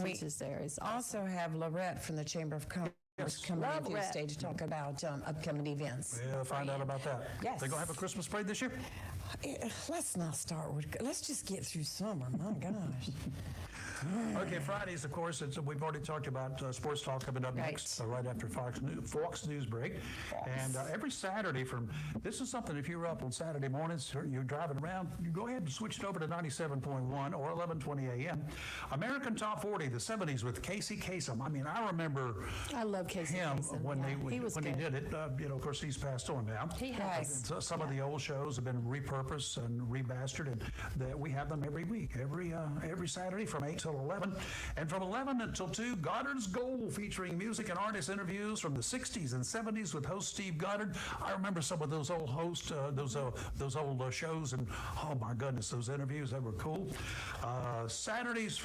teaches there. Is awesome. Also have Lorette from the Chamber of Commerce coming in Tuesday to talk about upcoming events. Yeah, find out about that. Yes. They gonna have a Christmas parade this year? Let's not start with. Let's just get through summer. My gosh. Okay, Fridays, of course, we've already talked about Sports Talk coming up next, right after Fox News break. And every Saturday this is something, if you're up on Saturday mornings, or you're driving around, you go ahead and switch it over to 97.1 or 1120 a.m. American Top 40, the 70s with Casey Kasem. I mean, I remember I love Casey him Kasem. when He did it. Of course, he's passed on now. He has. So some of the old shows have been repurposed and remastered, and we have them every week, every Saturday from 8 till 11. And from 11 until 2, Goddard's Gold, featuring music and artist interviews from the 60s and 70s with host Steve Goddard. I remember some of those old hosts, those old shows, and oh my goodness, those interviews, they were cool. Saturdays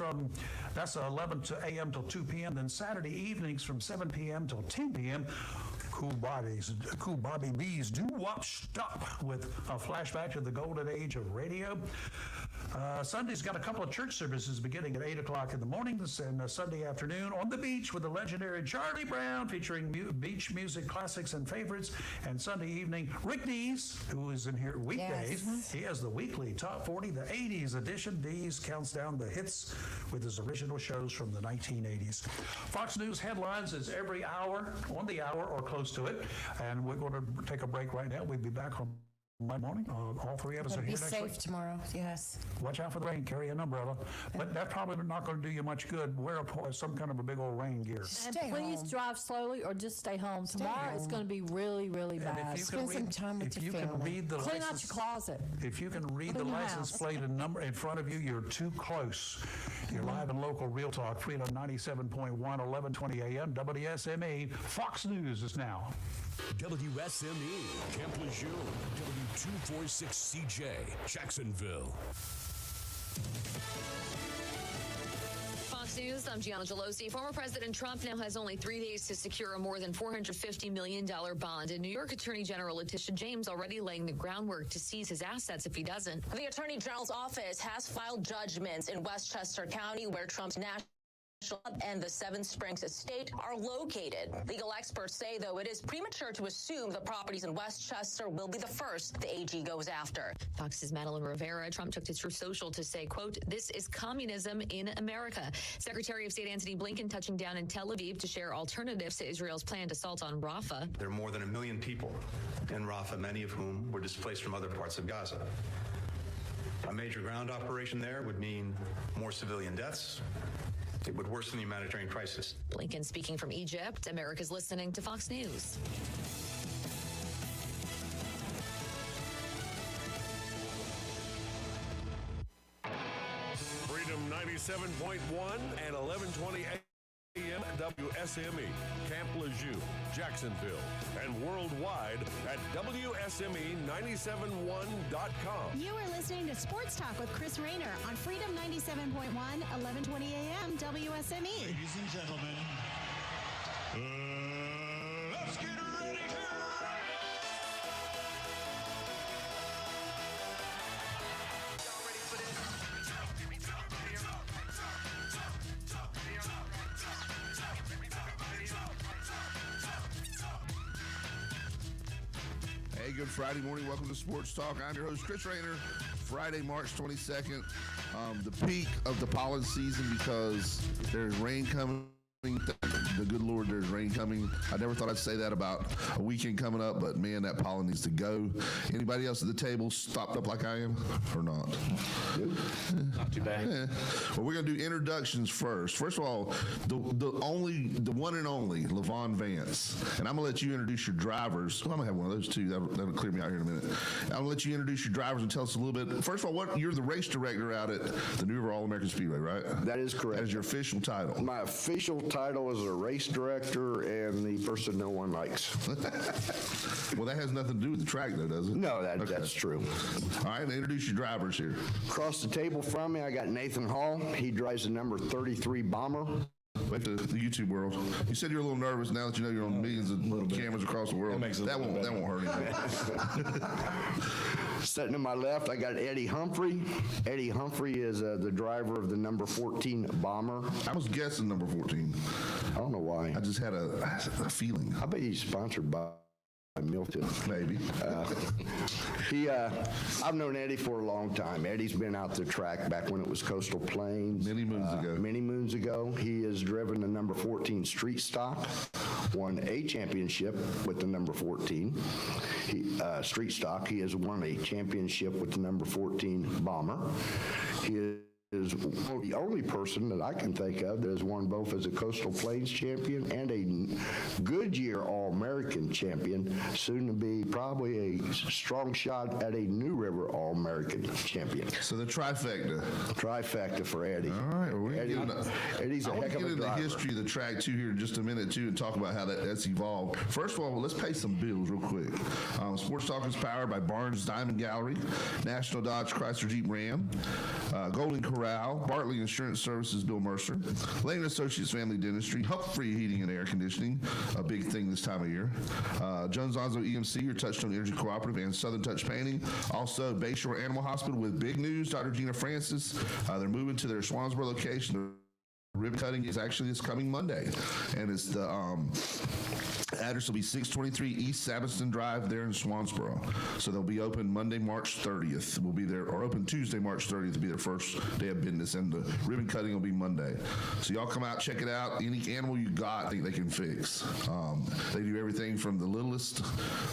that's 11 a.m. till 2 p.m. Then Saturday evenings from 7 p.m. till 10 p.m. Cool Bobby B's doo-wop stop with a flashback to the golden age of radio. Sunday's got a couple of church services beginning at 8 o'clock in the mornings, and Sunday afternoon on the beach with the legendary Charlie Brown, featuring beach music classics and favorites. And Sunday evening, Rick Dees, who is in here weekdays. Yes. He has the weekly Top 40, the 80s edition. Dees counts down the hits with his original shows from the 1980s. Fox News Headlines is every hour, on the hour or close to it. And we're going to take a break right now. We'll be back on Monday morning. All three of us are here next week. Be safe tomorrow, yes. Watch out for the rain. Carry an umbrella. But that's probably not going to do you much good. Wear some kind of a big old rain gear. And please drive slowly or just stay home. Tomorrow it's going to be really, really bad. Spend some time with your family. Clean out your closet. If you can read the license plate and number in front of you, you're too close. You're live and local Real Talk, Freedom 97.1, 1120 a.m. WSME. Fox News is now. WSME, Camp Lejeune, W246CJ, Jacksonville. Fox News, I'm Gianna Gelosi. Former President Trump now has only 3 days to secure a more than $450 million bond. And New York Attorney General Letitia James already laying the groundwork to seize his assets if he doesn't. The Attorney General's office has filed judgments in Westchester County, where Trump's national and the Seven Springs estate are located. Legal experts say, though, it is premature to assume the properties in Westchester will be the first the AG goes after. Fox's Madeline Rivera. Trump took to Truth Social to say, quote, "This is communism in America." Secretary of State Antony Blinken touching down in Tel Aviv to share alternatives to Israel's planned assault on Rafah. There are more than 1 million people in Rafah, many of whom were displaced from other parts of Gaza. A major ground operation there would mean more civilian deaths. It would worsen the humanitarian crisis. Blinken speaking from Egypt. America's listening to Fox News. Freedom 97.1 and 1120 a.m. WSME, Camp Lejeune, Jacksonville, and worldwide at WSME971.com. You are listening to Sports Talk with Chris Rayner on Freedom 97.1, 1120 a.m. WSME. Ladies and gentlemen, let's get ready to Hey, good Friday morning. Welcome to Sports Talk. I'm your host, Chris Rayner. Friday, March 22nd, the peak of the pollen season because there's rain coming. The good Lord, there's rain coming. I never thought I'd say that about a weekend coming up, but man, that pollen needs to go. Anybody else at the table stopped up like I am or not? Not too bad. Yeah. Well, we're going to do introductions first. First of all, the one and only Lavon Vance. And I'm going to let you introduce your drivers. Well, I'm going to have one of those too. That'll clear me out here in a minute. I'm going to let you introduce your drivers and tell us a little bit. First of all, you're the race director out at the River All American Speedway, right? That is correct. That is your official title. My official title is a race director and the person no one likes. Well, that has nothing to do with the track, though, does it? No, that's true. All right, introduce your drivers here. Across the table from me, I got Nathan Hall. He drives the number 33 Bomber. Back to the YouTube world. You said you're a little nervous now that you know you're on millions of cameras across the world. That won't hurt you. Sitting to my left, I got Eddie Humphrey. Eddie Humphrey is the driver of the number 14 Bomber. I was guessing number 14. I don't know why. I just had a feeling. I bet he's sponsored by Milton. Maybe. I've known Eddie for a long time. Eddie's been out the track back when it was Coastal Plains. Many moons ago. He has driven the number 14 Street Stock, won a championship with the number 14 Street Stock. He has won a championship with the number 14 Bomber. He is the only person that I can think of that has won both as a Coastal Plains champion and a Goodyear All-American champion, soon to be probably a strong shot at a New River All-American champion. So the trifecta. Trifecta for Eddie. All right. Well, Eddie's a heck of a driver. I want to get into the history of the track, too, here in just a minute, too, and talk about how that's evolved. First of all, let's pay some bills real quick. Sports Talk is powered by Barnes Diamond Gallery, National Dodge Chrysler Jeep Ram, Golden Corral, Bartley Insurance Services, Bill Mercer, Lane Associates Family Dentistry, Humphrey Heating and Air Conditioning, a big thing this time of year, Jones Onzo EMC, your Touchstone Energy Cooperative, and Southern Touch Painting. Also, Bayshore Animal Hospital with big news. Dr. Gina Francis, they're moving to their Swansboro location. The ribbon cutting is actually this coming Monday, and it's the address will be 623 East Sabiston Drive there in Swansboro. So they'll be open Monday, March 30th. We'll be there, or open Tuesday, March 30th will be their first day of business, and the ribbon cutting will be Monday. So y'all come out, check it out. Any animal you got, I think they can fix. They do everything from the littlest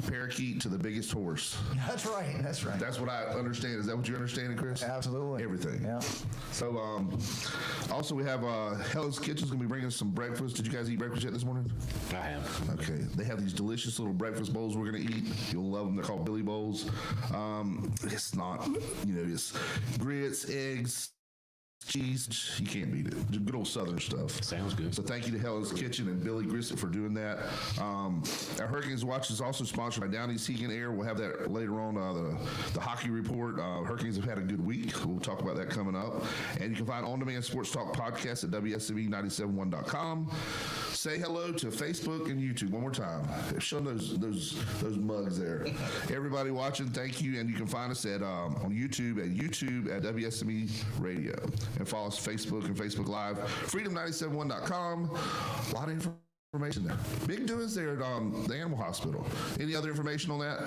parakeet to the biggest horse. That's right. That's what I understand. Is that what you understand, Chris? Absolutely. Everything. Yeah. So also we have Helen's Kitchen's going to be bringing us some breakfast. Did you guys eat breakfast yet this morning? I have. Okay. They have these delicious little breakfast bowls we're going to eat. You'll love them. They're called Billy Bowls. It's not, it's grits, eggs, cheese. You can't beat it. Good old Southern stuff. Sounds good. So thank you to Helen's Kitchen and Billy Grissett for doing that. Our Hurricanes Watch is also sponsored by Downey's Heating and Air. We'll have that later on, the hockey report. Hurricanes have had a good week. We'll talk about that coming up. And you can find On-Demand Sports Talk podcast at WSME971.com. Say hello to Facebook and YouTube one more time. Show those mugs there. Everybody watching, thank you. And you can find us at on YouTube at WSME Radio. And follow us Facebook and Facebook Live, freedom971.com. A lot of information there. Big doings there at the animal hospital. Any other information on that?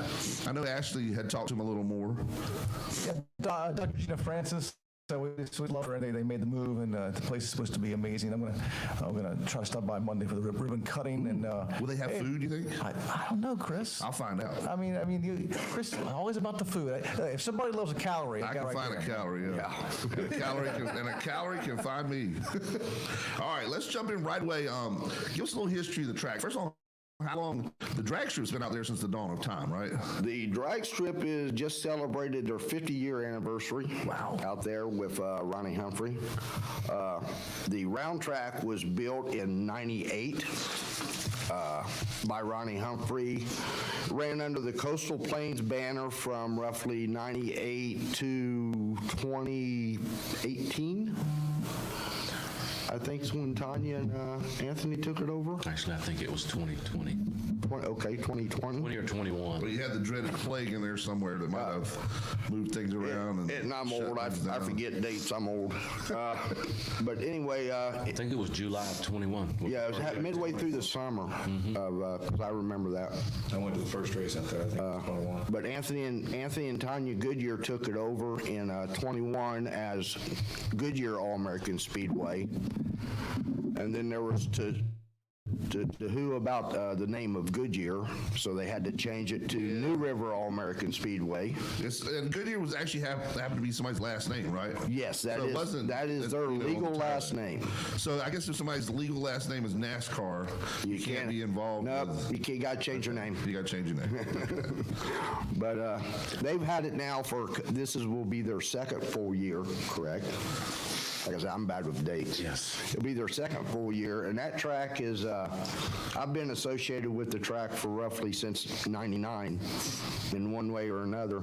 I know Ashley had talked to him a little more. Yeah, Dr. Gina Francis. So we love her. They made the move, and the place is supposed to be amazing. I'm gonna try to stop by Monday for the ribbon cutting. And will they have food? You think? I don't know, Chris. I'll find out. I mean, Chris, always about the food. If somebody loves a calorie, I can find a calorie. Yeah. A calorie can find me. All right, let's jump in right away. Give us a little history of the track. First of all, how long the drag strip's been out there since the dawn of time, right? The drag strip is just celebrated their 50-year anniversary. Wow! Out there with Ronnie Humphrey. The round track was built in '98 by Ronnie Humphrey. Ran under the Coastal Plains banner from roughly '98 to 2018. I think it's when Tanya and Anthony took it over. Actually, I think it was 2020. 2020. 20 or 21. Well, you had the dreaded plague in there somewhere that might have moved things around. And I'm old. I forget dates. I'm old. But anyway. I think it was July of 21. Yeah, it was midway through the summer. Because I remember that. I went to the first race out there, I think it was 21. But Anthony and Tanya Goodyear took it over in 21 as Goodyear All American Speedway. And then there was to who about the name of Goodyear, so they had to change it to New River All American Speedway. And Goodyear was actually happened to be somebody's last name, right? Yes, that is their legal last name. So I guess if somebody's legal last name is NASCAR, you can't be involved. No, you got to change your name. You got to change your name. But they've had it now will be their second full year, correct? Like I said, I'm bad with dates. Yes. It'll be their second full year, and that track is, I've been associated with the track for roughly since '99 in one way or another,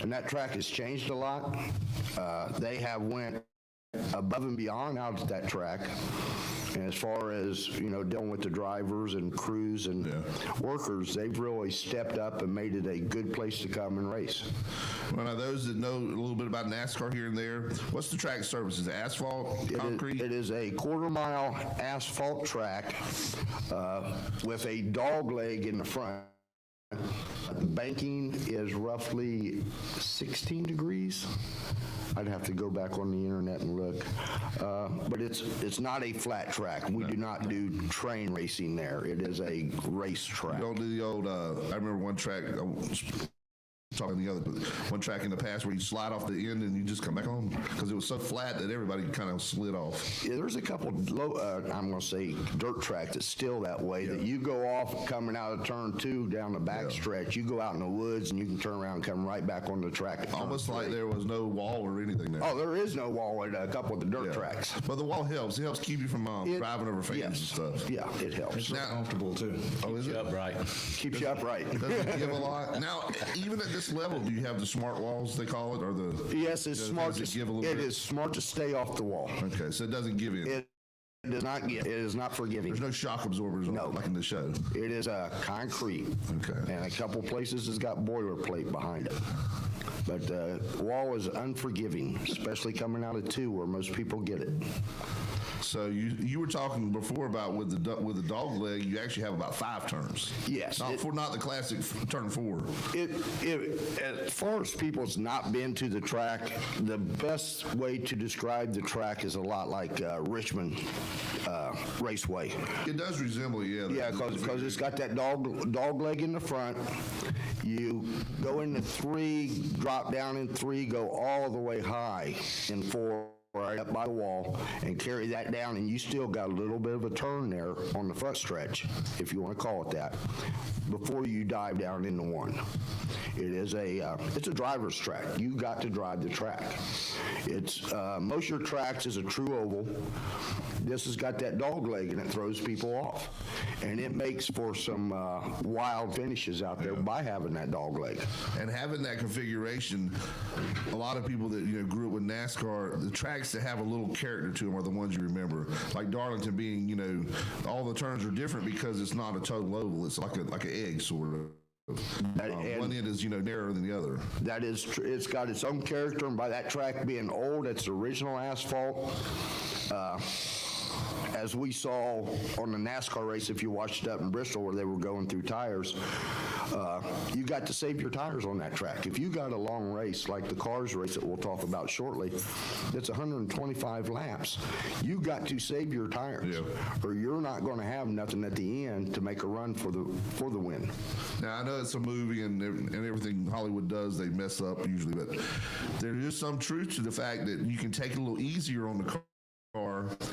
and that track has changed a lot. They have went above and beyond out at that track. And as far as, dealing with the drivers and crews and workers, they've really stepped up and made it a good place to come and race. Well, now, those that know a little bit about NASCAR here and there, what's the track surface? Is it asphalt, concrete? It is a quarter-mile asphalt track with a dog leg in the front. The banking is roughly 16 degrees. I'd have to go back on the internet and look. But it's not a flat track. We do not do train racing there. It is a race track. You don't do the old, I remember one track, talking the other, but one track in the past where you slide off the end and you just come back on because it was so flat that everybody kind of slid off. Yeah, there's a couple low, I'm going to say dirt tracks that's still that way, that you go off coming out of turn 2 down the back stretch. You go out in the woods and you can turn around and come right back on the track. Almost like there was no wall or anything there. Oh, there is no wall at a couple of the dirt tracks. But the wall helps. It helps keep you from driving over fans and stuff. Yeah, it helps. It's now comfortable too. Oh, is it? Upright. Keeps you upright. Does it give a lot? Now, even at this level, do you have the smart walls, they call it, or the? Yes, it's smart. Does it give a little it bit? is smart to stay off the wall. Okay, so it doesn't give in. It does not get. It is not forgiving. There's no shock absorbers on it, like in the show. It is concrete. Okay. And a couple places has got boilerplate behind it. But the wall is unforgiving, especially coming out of 2 where most people get it. So you were talking before about with the dog leg, you actually have about 5 turns. Yes. Not the classic turn 4. As far as people's not been to the track, the best way to describe the track is a lot like Richmond Raceway. It does resemble, Yeah, because it's got that dog leg in the front. You go into 3, drop down in 3, go all the way high in 4. Right up by the wall and carry that down, and you still got a little bit of a turn there on the front stretch, if you want to call it that, before you dive down into 1. It is it's a driver's track. You got to drive the track. It's most of your tracks is a true oval. This has got that dog leg and it throws people off, and it makes for some wild finishes out there by having that dog leg. And having that configuration, a lot of people that grew up with NASCAR, the tracks that have a little character to them are the ones you remember. Like Darlington being, all the turns are different because it's not a total oval. It's like an egg sort of. One end is narrower than the other. That is true. It's got its own character, and by that track being old, it's original asphalt. As we saw on the NASCAR race, if you watched it up in Bristol where they were going through tires, you got to save your tires on that track. If you got a long race like the Cars race that we'll talk about shortly, it's 125 laps. You got to save your tires, or you're not going to have nothing at the end to make a run for the win. Now I know it's a movie and everything Hollywood does, they mess up usually, but there is some truth to the fact that you can take it a little easier on the car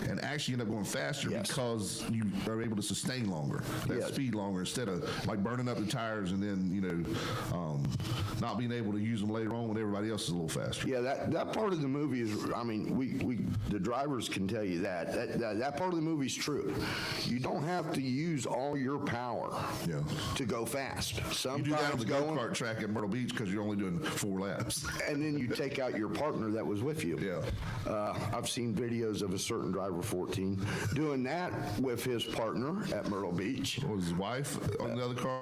and actually end up going faster because you are able to sustain longer, speed longer, instead of like burning up the tires and then not being able to use them later on when everybody else is a little faster. Yeah, that part of the movie is, I mean, we the drivers can tell you that part of the movie is true. You don't have to use all your power to go fast. Sometimes you do that on the go-kart track at Myrtle Beach because you're only doing 4 laps. And then you take out your partner that was with you. Yeah. I've seen videos of a certain driver 14 doing that with his partner at Myrtle Beach. Was his wife on the other car?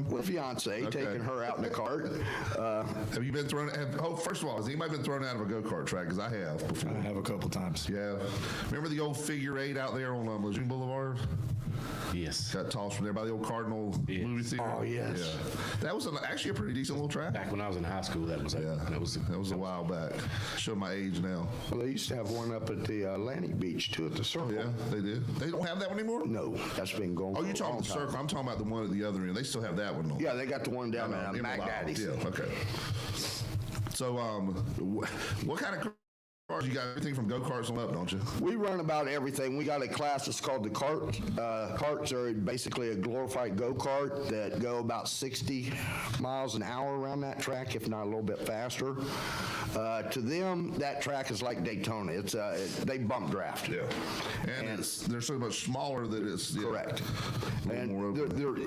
With fiance, taking her out in the cart. Have you been thrown? First of all, has anybody been thrown out of a go-kart track? Because I have before. I have a couple times. Yeah. Remember the old figure 8 out there on Lejeune Boulevard? Yes. Got tossed from there by the old Cardinal movie theater. Oh, yes. Yeah. That was actually a pretty decent little track. Back when I was in high school, that was a while back. Show my age now. Well, they used to have one up at the Atlantic Beach too, at the Circle. Yeah, they did. They don't have that one anymore? No, that's been gone. Oh, you're talking about the Circle. I'm talking about the one at the other end. They still have that one. Yeah, they got the one down at Mac Daddy's. Yeah, okay. So, what kind of cars? You got everything from go-karts on up, don't you? We run about everything. We got a class that's called the cart. Carts are basically a glorified go-kart that go about 60 miles an hour around that track, if not a little bit faster. To them, that track is like Daytona. It's they bump draft. Yeah, and they're so much smaller that it's correct. And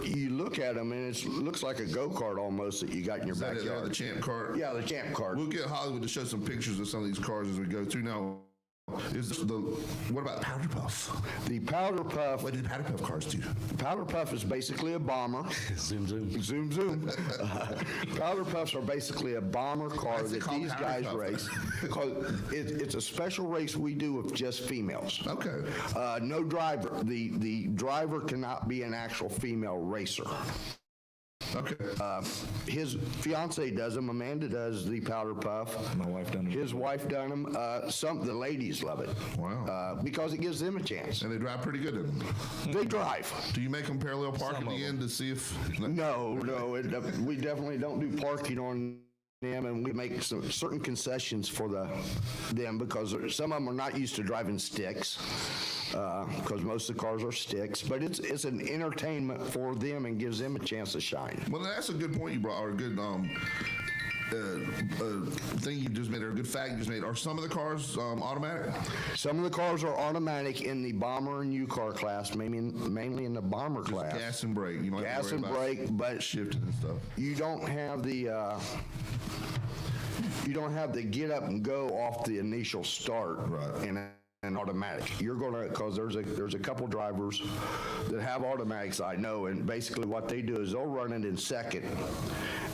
you look at them, and it looks like a go-kart almost that you got in your backyard. The Champ Cart. Yeah, the Champ Cart. We'll get Hollywood to show some pictures of some of these cars as we go through. Now, What about Powder Puff? The Powder Puff. What do the Powder Puff cars do? Powder Puff is basically a bomber. Zoom, zoom. Zoom, zoom. Powder Puffs are basically a bomber car that these guys race. It's a special race we do with just females. Okay. No driver. The driver cannot be an actual female racer. Okay. His fiance does them. Amanda does the Powder Puff. My wife done them. His wife done them. The ladies love it. Wow. Because it gives them a chance. And they drive pretty good in them. They drive. Do you make them parallel park at the end to see if? No. We definitely don't do parking on them, and we make some certain concessions for them because some of them are not used to driving sticks. Because most of the cars are sticks, but it's an entertainment for them and gives them a chance to shine. Well, that's a good point you brought, or a good thing you just made, or a good fact you just made. Are some of the cars automatic? Some of the cars are automatic in the bomber and U-car class, mainly in the bomber class. Gas and brake. You don't have gas to worry and about brake, but shifting and stuff. You don't have the get up and go off the initial start. Right. And automatic. You're gonna, because there's a couple drivers that have automatics I know, and basically what they do is they'll run it in second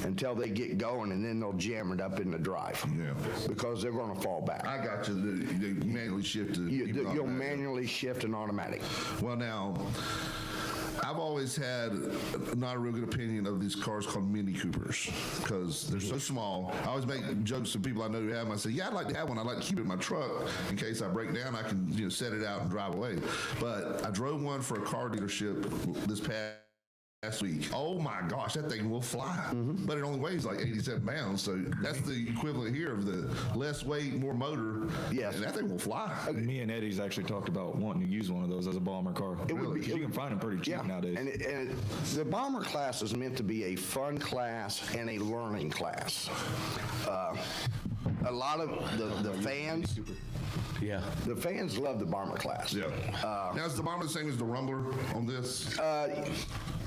until they get going, and then they'll jam it up in the drive. Yeah. Because they're gonna fall back. I got you. They manually shift to You'll manually shift an automatic. Well, now, I've always had not a real good opinion of these cars called Mini Coopers because they're so small. I always make jokes to people I know who have them. I say, yeah, I'd like to have one. I'd like to keep it in my truck in case I break down. I can set it out and drive away. But I drove one for a car dealership this past week. Oh my gosh, that thing will fly. But it only weighs like 87 pounds, so that's the equivalent here of the less weight, more motor. Yes. And that thing will fly. Me and Eddie's actually talked about wanting to use one of those as a bomber car. Really? You can find them pretty cheap nowadays. And the bomber class is meant to be a fun class and a learning class. A lot of the fans. Yeah. The fans love the bomber class. Yeah. Now, is the bomber the same as the Rumbler on this?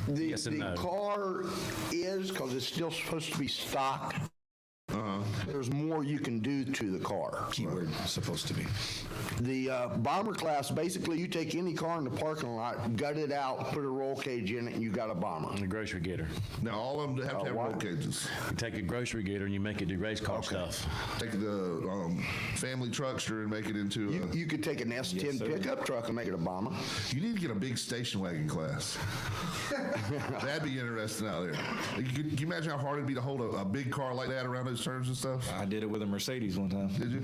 The car is, because it's still supposed to be stock. There's more you can do to the car. Keyword supposed to be. The bomber class, basically you take any car in the parking lot, gut it out, put a roll cage in it, and you got a bomber. And a grocery getter. Now, all of them have to have roll cages. You take a grocery getter and you make it do race car stuff. Take the family truckster and make it into You could take an S10 pickup truck and make it a bomber. You need to get a big station wagon class. That'd be interesting out there. Can you imagine how hard it'd be to hold a big car like that around those turns and stuff? I did it with a Mercedes one time. Did you?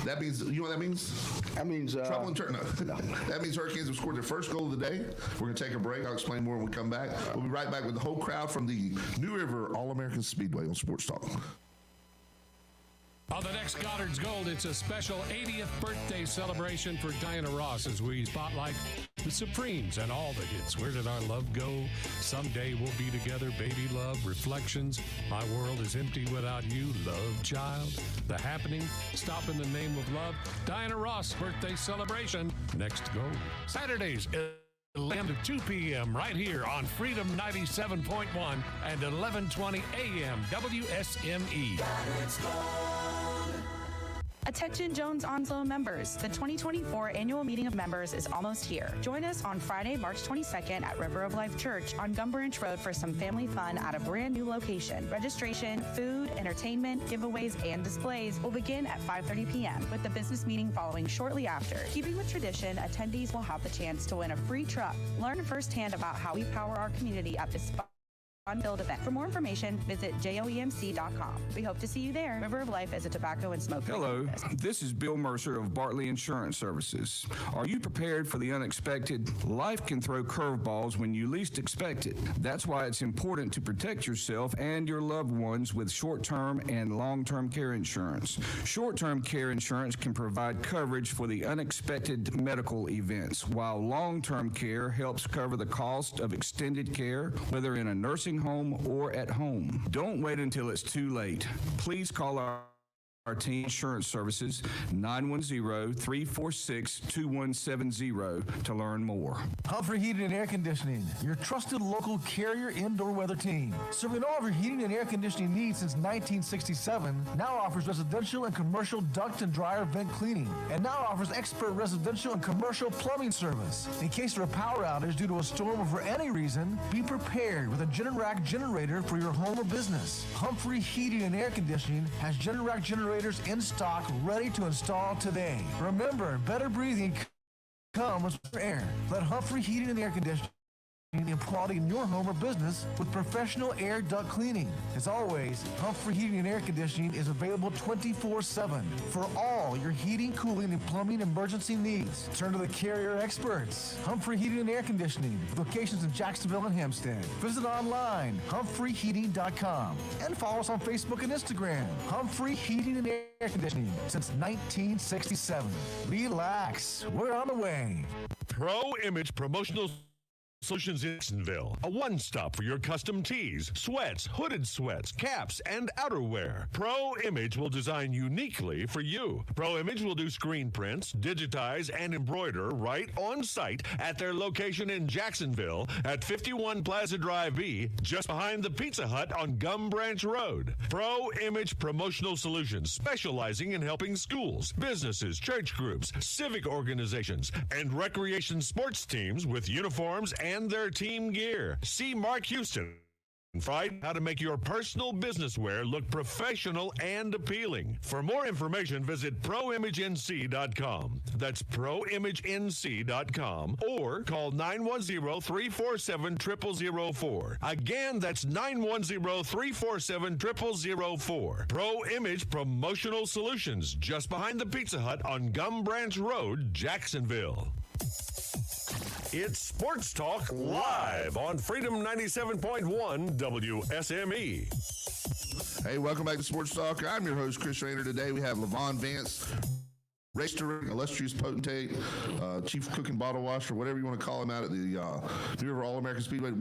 That means, you know what that means? That means trouble in turn. No. That means Hurricanes have scored their first goal of the day. We're going to take a break. I'll explain more when we come back. We'll be right back with the whole crowd from the New River All American Speedway on Sports Talk. On the next Goddard's Gold, it's a special 80th birthday celebration for Diana Ross as we spotlight the Supremes and all the hits. Where Did Our Love Go? Someday We'll Be Together, Baby Love, Reflections, My World Is Empty Without You, Love Child, The Happening, Stop in the Name of Love. Diana Ross birthday celebration. Next Gold. Saturdays, 11 to 2 p.m. right here on Freedom 97.1 and 1120 a.m. WSME. Attention Jones Onslow members, the 2024 annual meeting of members is almost here. Join us on Friday, March 22nd at River of Life Church on Gun Branch Road for some family fun at a brand new location. Registration, food, entertainment, giveaways, and displays will begin at 5:30 p.m. with the business meeting following shortly after. Keeping with tradition, attendees will have the chance to win a free truck. Learn firsthand about how we power our community at this fun-filled event. For more information, visit joemc.com. We hope to see you there. River of Life is a tobacco and smoke-free Hello, campus. this is Bill Mercer of Bartley Insurance Services. Are you prepared for the unexpected? Life can throw curveballs when you least expect it. That's why it's important to protect yourself and your loved ones with short-term and long-term care insurance. Short-term care insurance can provide coverage for the unexpected medical events, while long-term care helps cover the cost of extended care, whether in a nursing home or at home. Don't wait until it's too late. Please call our our team insurance services, 910-346-2170 to learn more. Humphrey Heating and Air Conditioning, your trusted local Carrier indoor weather team. Serving all of your heating and air conditioning needs since 1967, now offers residential and commercial duct and dryer vent cleaning, and now offers expert residential and commercial plumbing service. In case of a power outage due to a storm or for any reason, be prepared with a Generac generator for your home or business. Humphrey Heating and Air Conditioning has Generac generators in stock ready to install today. Remember, better breathing comes from air. Let Humphrey Heating and Air Conditioning and quality in your home or business with professional air duct cleaning. As always, Humphrey Heating and Air Conditioning is available 24/7 for all your heating, cooling, and plumbing emergency needs. Turn to the Carrier experts. Humphrey Heating and Air Conditioning, with locations in Jacksonville and Hempstead. Visit online, humphreyheating.com, and follow us on Facebook and Instagram. Humphrey Heating and Air Conditioning since 1967. Relax, we're on the way. Pro Image Promotional Solutions in Jacksonville, a one-stop for your custom tees, sweats, hooded sweats, caps, and outerwear. Pro Image will design uniquely for you. Pro Image will do screen prints, digitize, and embroider right on site at their location in Jacksonville at 51 Plaza Drive B, just behind the Pizza Hut on Gum Branch Road. Pro Image Promotional Solutions, specializing in helping schools, businesses, church groups, civic organizations, and recreation sports teams with uniforms and their team gear. See Mark Houston Friday, how to make your personal business wear look professional and appealing. For more information, visit proimagenc.com. That's proimagenc.com, or call 910-347-0004. Again, that's 910-347-0004. Pro Image Promotional Solutions, just behind the Pizza Hut on Gum Branch Road, Jacksonville. It's Sports Talk live on Freedom 97.1 WSME. Hey, welcome back to Sports Talk. I'm your host, Chris Rayner. Today we have Lavon Vance, race director, illustrious potentate, chief cook and bottle washer, whatever you want to call him, out at the River All American Speedway.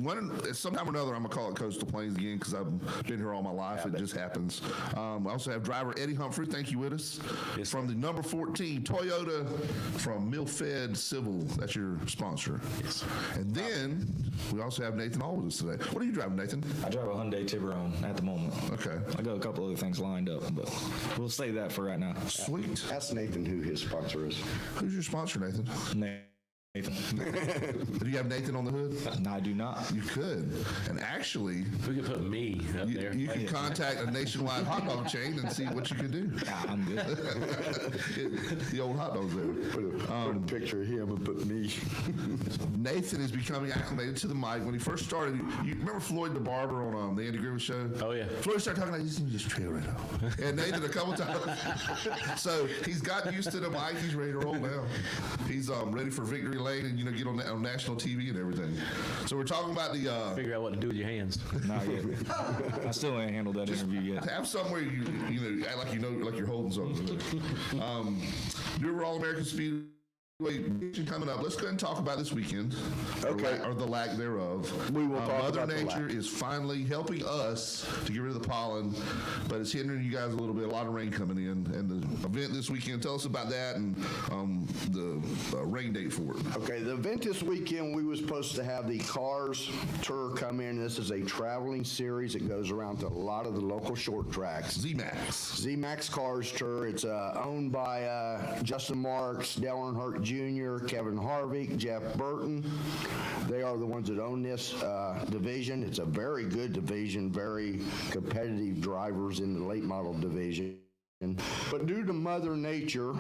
Sometime or another, I'm going to call it Coastal Plains again because I've been here all my life. It just happens. I also have driver Eddie Humphrey. Thank you with us. Yes, from the number 14 Toyota from Mill-Fed Civil. That's your sponsor. Yes. And then we also have Nathan Hall with us today. What are you driving, Nathan? I drive a Hyundai Tiburon at the moment. Okay. I got a couple other things lined up, but we'll save that for right now. Sweet. Ask Nathan who his sponsor is. Who's your sponsor, Nathan? Nathan. Do you have Nathan on the hood? No, I do not. You could. And actually, we could put me up there. You could contact a nationwide hot dog chain and see what you could do. I'm good. The old hot dogs there. Put a picture of him and put me. Nathan is becoming acclimated to the mic. When he first started, you remember Floyd the Barber on the Andy Griffith Show? Oh, yeah. Floyd started talking like, just trail right now. And Nathan a couple times. So he's gotten used to the mic. He's ready to roll now. He's ready for victory lane and get on national TV and everything. So we're talking about the figure out what to do with your hands. Not yet. I still ain't handled that interview yet. Have somewhere you act like like you're holding something. River All American Speedway coming up. Let's go ahead and talk about this weekend, okay, or the lack thereof. We will talk Mother about Nature is finally helping us to get rid of the pollen, but it's hindering you guys a little bit. A lot of rain coming in, and the event this weekend. Tell us about that and the rain date for it. Okay, the event this weekend, we were supposed to have the Cars Tour come in. This is a traveling series. It goes around to a lot of the local short tracks. Z-Max Cars Tour. It's owned by Justin Marks, Dale Earnhardt Jr., Kevin Harvick, Jeff Burton. They are the ones that own this division. It's a very good division, very competitive drivers in the late model division. But due to Mother Nature,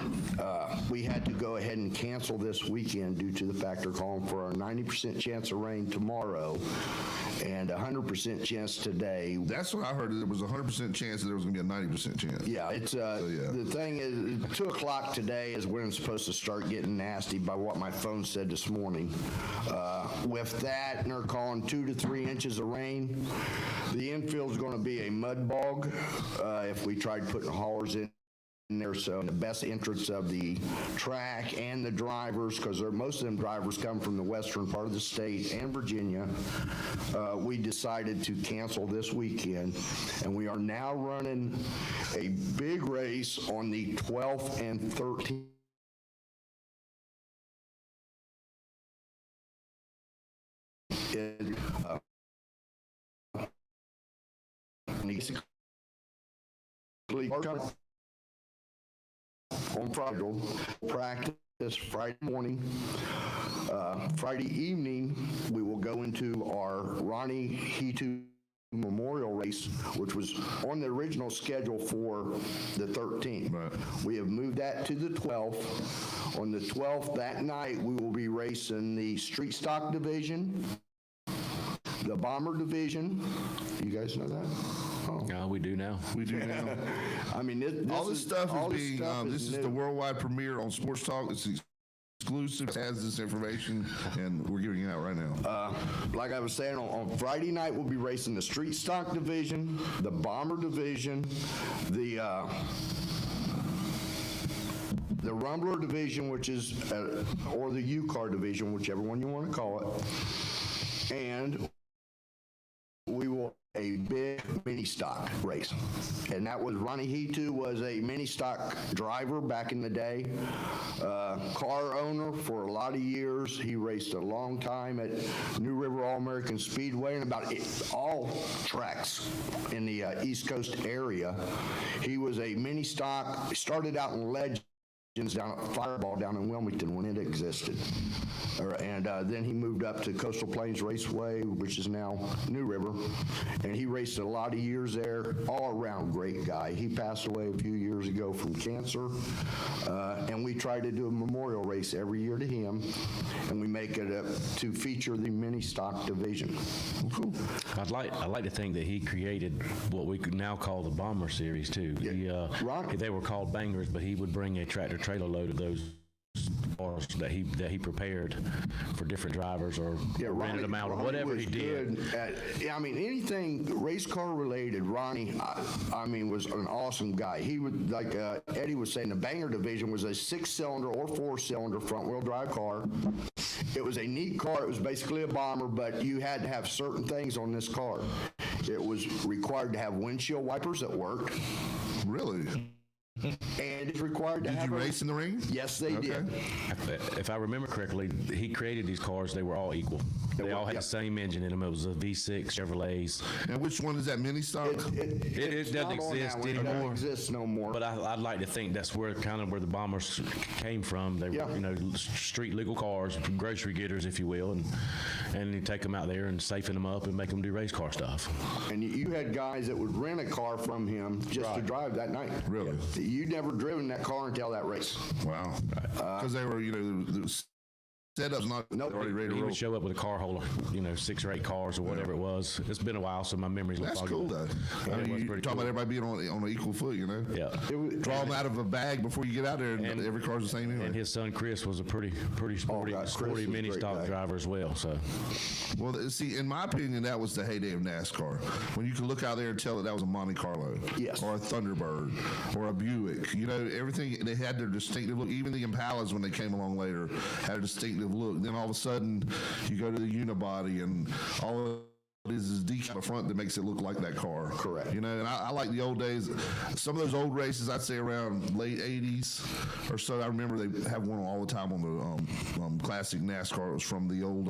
we had to go ahead and cancel this weekend due to the fact they're calling for a 90% chance of rain tomorrow and 100% chance today. That's what I heard. There was a 100% chance that there was going to be a 90% chance. Yeah, it's the thing is 2 o'clock today is when it's supposed to start getting nasty by what my phone said this morning. With that, they're calling 2 to 3 inches of rain. The infield is going to be a mud bog if we tried putting haulers in there, so in the best interests of the track and the drivers, because most of them drivers come from the western part of the state and Virginia, we decided to cancel this weekend, and we are now running a big race on the 12th and 13th. On Friday, practice Friday morning. Friday evening, we will go into our Ronnie Hitu Memorial Race, which was on the original schedule for the 13th. Right. We have moved that to the 12th. On the 12th, that night, we will be racing the street stock division, the bomber division. You guys know that? Oh. No, we do now. We do now. I mean, all this stuff is being, this is the worldwide premiere on Sports Talk. It's exclusive, it has this information, and we're giving it out right now. Like I was saying, on Friday night, we'll be racing the street stock division, the bomber division, the Rumbler division, which is, or the U-Car division, whichever one you want to call it, and we will a big mini stock race. And that was Ronnie Hitu was a mini stock driver back in the day, car owner for a lot of years. He raced a long time at New River All American Speedway and about all tracks in the East Coast area. He was a mini stock, started out in Legends down at Fireball down in Wilmington when it existed. And then he moved up to Coastal Plains Raceway, which is now New River, and he raced a lot of years there. All around great guy. He passed away a few years ago from cancer, and we try to do a memorial race every year to him, and we make it to feature the mini stock division. Cool. I'd like to think that he created what we could now call the Bomber Series too. Yeah. They were called bangers, but he would bring a tractor trailer load of those cars that he prepared for different drivers or rented them out or whatever he did. I mean, anything race car related, Ronnie, I mean, was an awesome guy. He would, like Eddie was saying, the banger division was a 6-cylinder or 4-cylinder front wheel drive car. It was a neat car. It was basically a bomber, but you had to have certain things on this car. It was required to have windshield wipers that worked. Really? And it's required to have. Did you race in the ring? Yes, they did. If I remember correctly, he created these cars. They were all equal. They all had the same engine in them. It was a V6 Chevrolets. And which one is that mini stock? It doesn't exist anymore. It doesn't exist no more. But I'd like to think that's where where the Bombers came from. They were street legal cars, grocery getters, if you will, and you take them out there and safeten them up and make them do race car stuff. And you had guys that would rent a car from him just to drive that night. Really? You'd never driven that car until that race. Wow. Because they were, the setup's not already ready to roll. He would show up with a car holder, 6 or 8 cars or whatever it was. It's been a while, so my memories look foggy. That's cool, though. I mean, you're talking about everybody being on an equal foot, Yeah. Draw them out of a bag before you get out there, and every car's the same anyway. And his son, Chris, was a pretty sporty mini stock driver as well. So, well, see, in my opinion, that was the heyday of NASCAR. When you could look out there and tell that was a Monte Carlo. Yes. Or a Thunderbird. Or a Buick. Everything, they had their distinctive look. Even the Impalas, when they came along later, had a distinctive look. Then all of a sudden, you go to the unibody, and all it is decal on the front that makes it look like that car. Correct. And I like the old days. Some of those old races, I'd say around late 80s or so. I remember they have one all the time on the classic NASCAR. It was from the old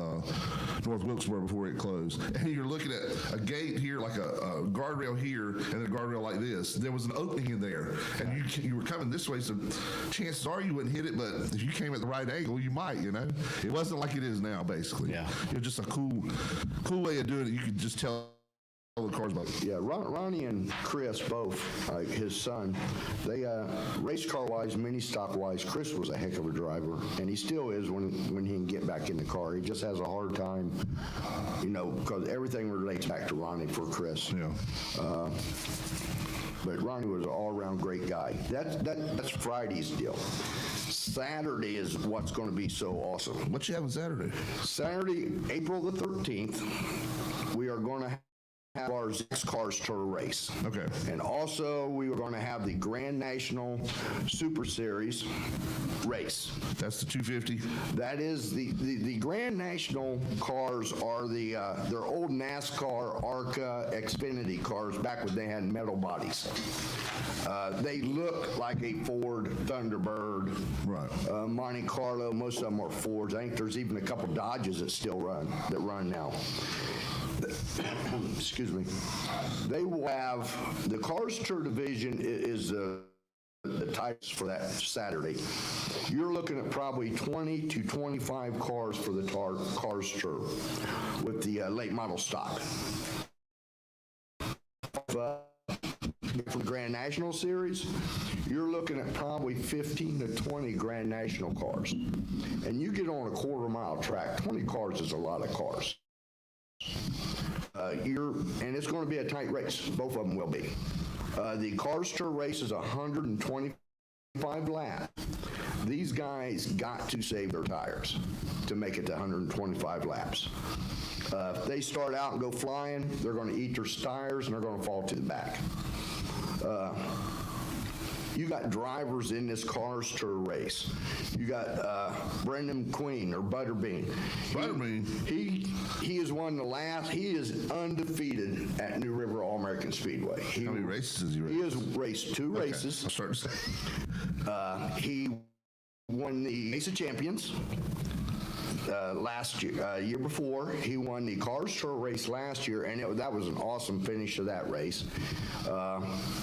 North Wilkesboro before it closed. And you're looking at a gate here, like a guardrail here, and a guardrail like this. There was an opening in there, and you were coming this way, so chances are you wouldn't hit it, but if you came at the right angle, you might, It wasn't like it is now, basically. Yeah. It was just a cool way of doing it. You could just tell the cars about it. Yeah, Ronnie and Chris both, his son, they race car wise, mini stock wise, Chris was a heck of a driver, and he still is when he can get back in the car. He just has a hard time, because everything relates back to Ronnie for Chris. Yeah. But Ronnie was an all-around great guy. That's Friday's deal. Saturday is what's going to be so awesome. What you have on Saturday? Saturday, April the 13th, we are going to have our X Cars Tour race. Okay. And also, we were going to have the Grand National Super Series race. That's the 250? That is the Grand National cars are they're old NASCAR ARCA Xfinity cars back when they had metal bodies. They look like a Ford Thunderbird, right? Monte Carlo. Most of them are Fords. I think there's even a couple Dodges that still run now. Excuse me. They will have the Cars Tour division is the types for that Saturday. You're looking at probably 20 to 25 cars for the Cars Tour with the late model stock. From the Grand National Series, you're looking at probably 15 to 20 Grand National cars. And you get on a quarter-mile track, 20 cars is a lot of cars. And it's going to be a tight race. Both of them will be. The Cars Tour race is 125 laps. These guys got to save their tires to make it to 125 laps. If they start out and go flying, they're going to eat their tires and they're going to fall to the back. You got drivers in this Cars Tour race. You got Brendan Queen or Butterbean. He has won the last. He is undefeated at New River All American Speedway. How many races has he raced? He has raced 2 races. I'm starting to say. He won the Race of Champions last year. Year before, he won the Cars Tour race last year, and that was an awesome finish to that race.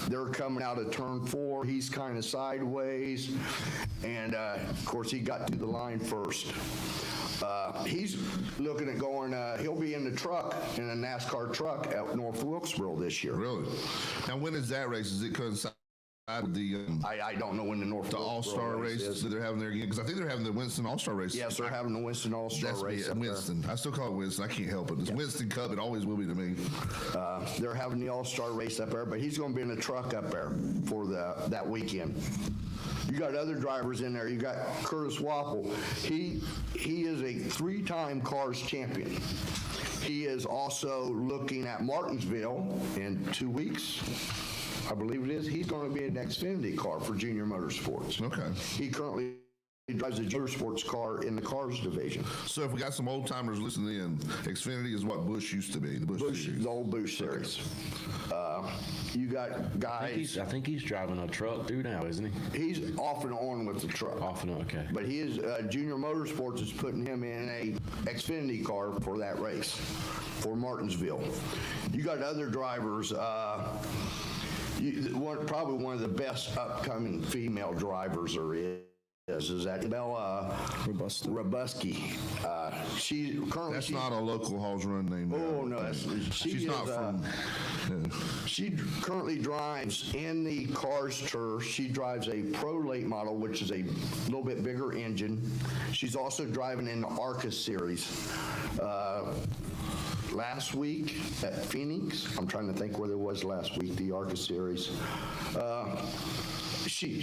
They're coming out of turn 4. He's kind of sideways, and of course, he got to the line first. He's looking at going, he'll be in the truck, in a NASCAR truck at North Wilkesboro this year. Really? Now, when is that race? Does it coincide with the I don't know when the North Wilkesboro All-Star race that they're having there again? Because I think they're having the Winston All-Star race. Yes, they're having the Winston All-Star race. Winston. I still call it Winston. I can't help it. It's Winston Cup. It always will be to me. They're having the All-Star race up there, but he's going to be in the truck up there for that weekend. You got other drivers in there. You got Curtis Wapple. He is a 3-time Cars champion. He is also looking at Martinsville in 2 weeks. I believe it is. He's going to be in an Xfinity car for Junior Motorsports. Okay. He currently drives a Motorsports car in the Cars division. So if we got some old timers listening in, Xfinity is what Busch used to be. The Busch series. The old Busch series. You got guys. I think he's driving a truck too now, isn't he? He's off and on with the truck. Off and on, okay. But he is Junior Motorsports is putting him in a Xfinity car for that race for Martinsville. You got other drivers. Probably one of the best upcoming female drivers there is that Bella Robusky. She currently that's not a local Halls Run name. Oh no, she's not from. She currently drives in the Cars Tour. She drives a Pro Late Model, which is a little bit bigger engine. She's also driving in the ARCA series. Last week at Phoenix, I'm trying to think where there was last week, the ARCA series. She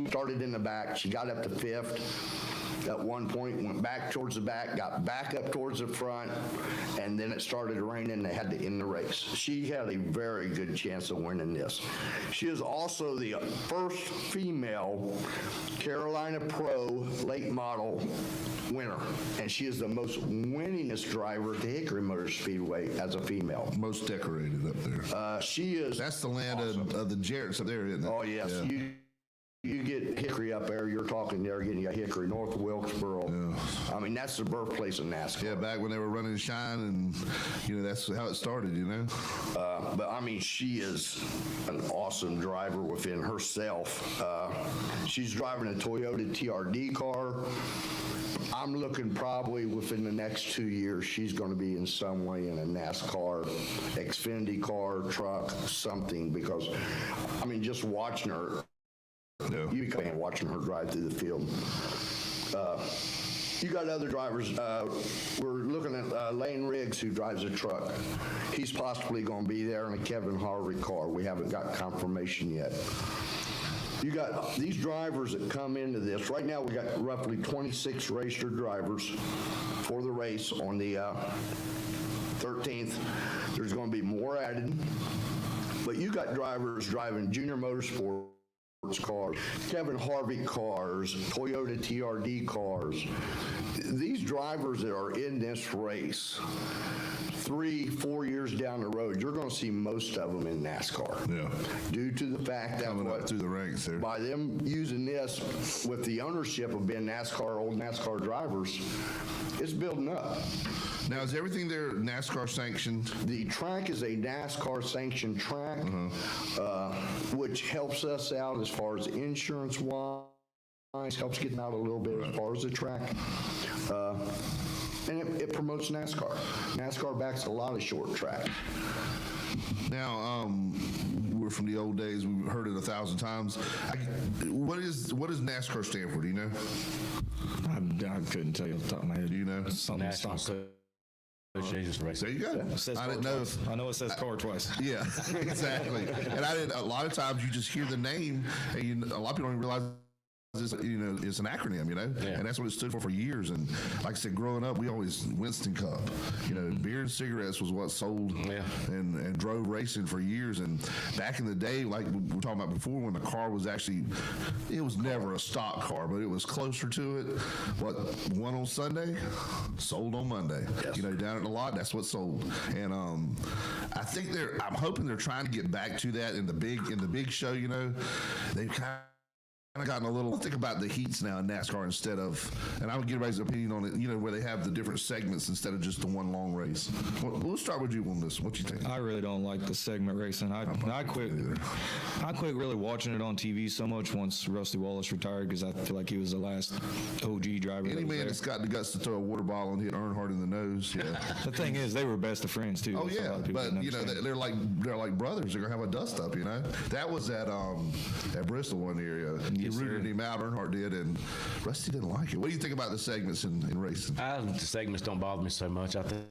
started in the back. She got up to 5th. At one point, went back towards the back, got back up towards the front, and then it started raining, and they had to end the race. She had a very good chance of winning this. She is also the first female Carolina Pro Late Model winner, and she is the most winningest driver at the Hickory Motor Speedway as a female. Most decorated up there. She is. That's the land of the Jarretts up there, isn't it? Oh, yes. Yeah. You get Hickory up there, you're talking there again, you got Hickory, North Wilkesboro. Yeah. I mean, that's the birthplace of NASCAR. Yeah, back when they were running Shine, and, that's how it started, But, I mean, she is an awesome driver within herself. She's driving a Toyota TRD car. I'm looking probably within the next 2 years, she's going to be in some way in a NASCAR, Xfinity car, truck, something, because, I mean, just watching her, you can't watching her drive through the field. You got other drivers. We're looking at Lane Riggs, who drives a truck. He's possibly going to be there in a Kevin Harvick car. We haven't got confirmation yet. You got these drivers that come into this. Right now, we got roughly 26 racer drivers for the race on the 13th. There's going to be more added. But you got drivers driving Junior Motorsports cars, Kevin Harvick cars, Toyota TRD cars. These drivers that are in this race, 3-4 years down the road, you're going to see most of them in NASCAR. Yeah. Due to the fact that coming up through the ranks there. By them using this with the ownership of being old NASCAR drivers, it's building up. Now, is everything there NASCAR sanctioned? The track is a NASCAR sanctioned track, which helps us out as far as insurance-wise, helps getting out a little bit as far as the track. And it promotes NASCAR. NASCAR backs a lot of short tracks. Now, we're from the old days. We've heard it 1,000 times. What does NASCAR stand for? Do you know? I couldn't tell you off the top of my head. Do you know? Something National stock. There you go. I didn't know. I know it says car twice. Yeah, exactly. And a lot of times you just hear the name, and a lot of people don't even realize it's an acronym, and that's what it stood for years. And like I said, growing up, we always Winston Cup. Beer and cigarettes was what sold and drove racing for years. And back in the day, like we were talking about before, when the car was actually, it was never a stock car, but it was closer to it. What, one on Sunday, sold on Monday. Yes. Down at the lot, that's what sold. And I think I'm hoping they're trying to get back to that in the big show. They've kind of gotten a little think about the heats now in NASCAR instead of, and I would get everybody's opinion on it, where they have the different segments instead of just the one long race. We'll start with you on this. What you think? I really don't like the segment racing. I quit really watching it on TV so much once Rusty Wallace retired, because I feel like he was the last OG driver. Any man that's got the guts to throw a water bottle and hit Earnhardt in the nose. Yeah. The thing is, they were best of friends too. Oh yeah, but they're like brothers. They're gonna have a dust up. That was at Bristol one area. He rooted him out, Earnhardt did, and Rusty didn't like it. What do you think about the segments in racing? The segments don't bother me so much. I think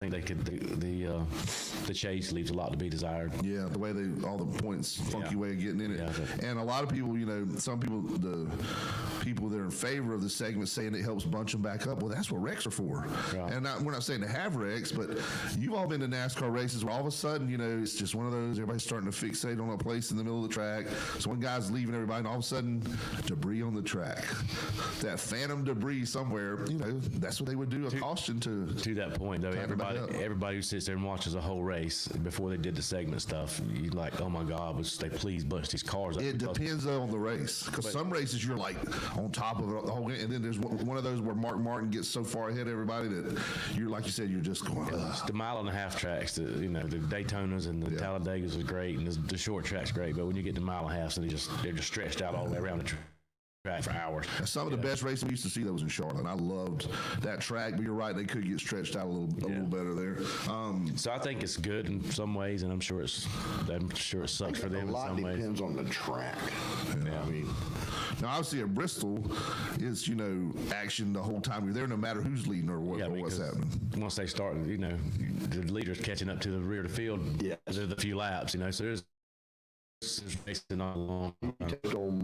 they could the chase leaves a lot to be desired. Yeah, the way all the points, funky way of getting in it. Yeah, and a lot of people, some people, the people that are in favor of the segment saying it helps bunch them back up. Well, that's what wrecks are for. Right. And we're not saying to have wrecks, but you've all been to NASCAR races where all of a sudden, it's just one of those, everybody's starting to fixate on a place in the middle of the track. So one guy's leaving everybody, and all of a sudden, debris on the track. That phantom debris somewhere, that's what they would do, a caution to. To that point, though, everybody who sits there and watches a whole race before they did the segment stuff, you're like, oh my God, would they please bust these cars up? It depends on the race, because some races you're like on top of it the whole game, and then there's one of those where Mark Martin gets so far ahead of everybody that you're, like you said, you're just going. The mile-and-a-half tracks, the Daytonas and the Talladegas was great, and the short track's great, but when you get to mile-and-a-half, they're just stretched out all the way around the track for hours. And some of the best racing we used to see that was in Charlotte. And I loved that track, but you're right, they could get stretched out a little better there. So I think it's good in some ways, and I'm sure it sucks for them in some ways. A lot depends on the track. Yeah. I mean, now obviously at Bristol, it's action the whole time you're there, no matter who's leading or what's happening. Once they start, the leader's catching up to the rear of the field. Yeah, there's a few laps. So there's racing all along.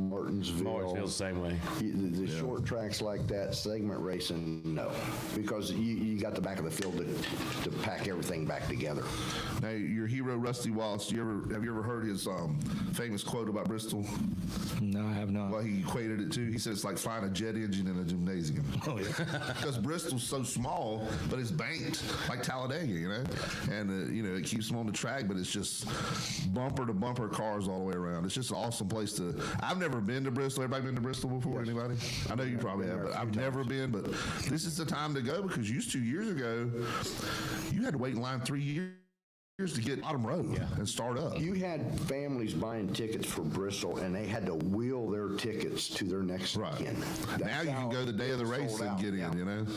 Martinsville's the same way. The short tracks like that, segment racing, no, because you got the back of the field to pack everything back together. Now, your hero Rusty Wallace, have you ever heard his famous quote about Bristol? No, I have not. Well, he equated it to. He said it's like flying a jet engine in a gymnasium. Oh yeah, because Bristol's so small, but it's banked like Talladega, and it keeps them on the track, but it's just bumper to bumper cars all the way around. It's just an awesome place to. I've never been to Bristol. Everybody been to Bristol before? Yes. Anybody? I know you probably have, but I've never been. But this is the time to go, because used to years ago, you had to wait in line 3 years to get bottom row and start up. You had families buying tickets for Bristol, and they had to wheel their tickets to their next weekend. Now you can go the day of the race and get in.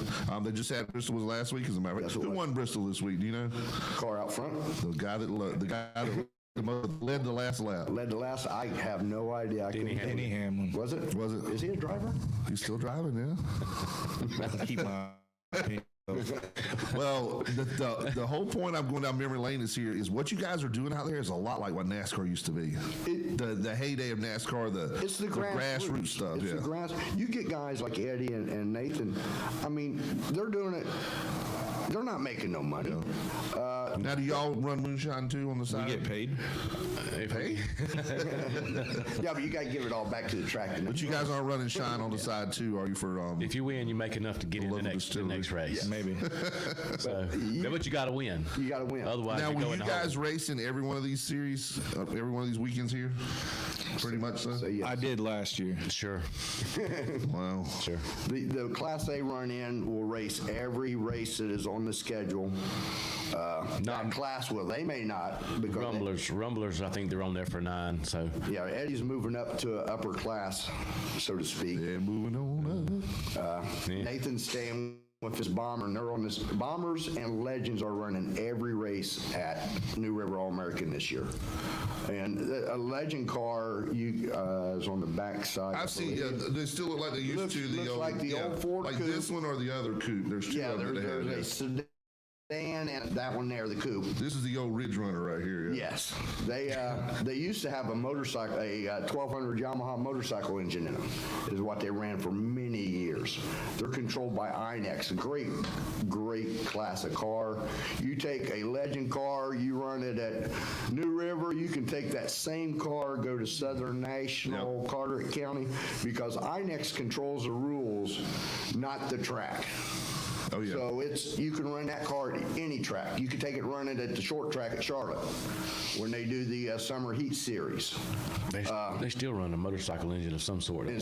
They just had Bristol was last week, as a matter of fact. Who won Bristol this week? Do you know? Car out front. The guy that led the last lap. Led the last. I have no idea. Denny Hamlin. Was it? Is he a driver? He's still driving. Yeah. Keep my opinion Well, the whole point I'm going down memory lane is what you guys are doing out there is a lot like what NASCAR used to be. The heyday of NASCAR, it's the grassroots stuff. It's the grass. You get guys like Eddie and Nathan. I mean, they're doing it. They're not making no money. Now, do y'all run moonshine too on the side? We get paid. Pay? Yeah, but you got to give it all back to the track. But you guys aren't running shine on the side too, are you? For if you win, you make enough to get in the next race. Yeah. Maybe. So, but you got to win. You got to win. Otherwise, now, will you guys home. race in every one of these series, every one of these weekends here? Pretty much so. Yes. I did last year. Sure. Wow. Sure. The Class A run-in will race every race that is on the schedule. Not class will. They may not. Because Rumblers, I think they're on there for 9. So yeah, Eddie's moving up to an upper class, so to speak. Yeah, moving on up. Nathan's staying with his bomber, and they're on this. Bombers and Legends are running every race at New River All American this year. And a Legend car is on the back side. I've seen. Yeah, they still look like they used to. Looks like the old Ford like coupe. This one or the other coupe. There's two of them. There's a sedan and that one there, the coupe. This is the old Ridge Runner right here. Yeah. Yes, they used to have a motorcycle, a 1200 Yamaha motorcycle engine in them. Is what they ran for many years. They're controlled by Inex, a great classic car. You take a Legend car, you run it at New River. You can take that same car, go to Southern National, Carteret County, because Inex controls the rules, not the track. Oh, yeah. So you can run that car at any track. You can take it running at the short track at Charlotte when they do the Summer Heat Series. They still run a motorcycle engine of some sort. In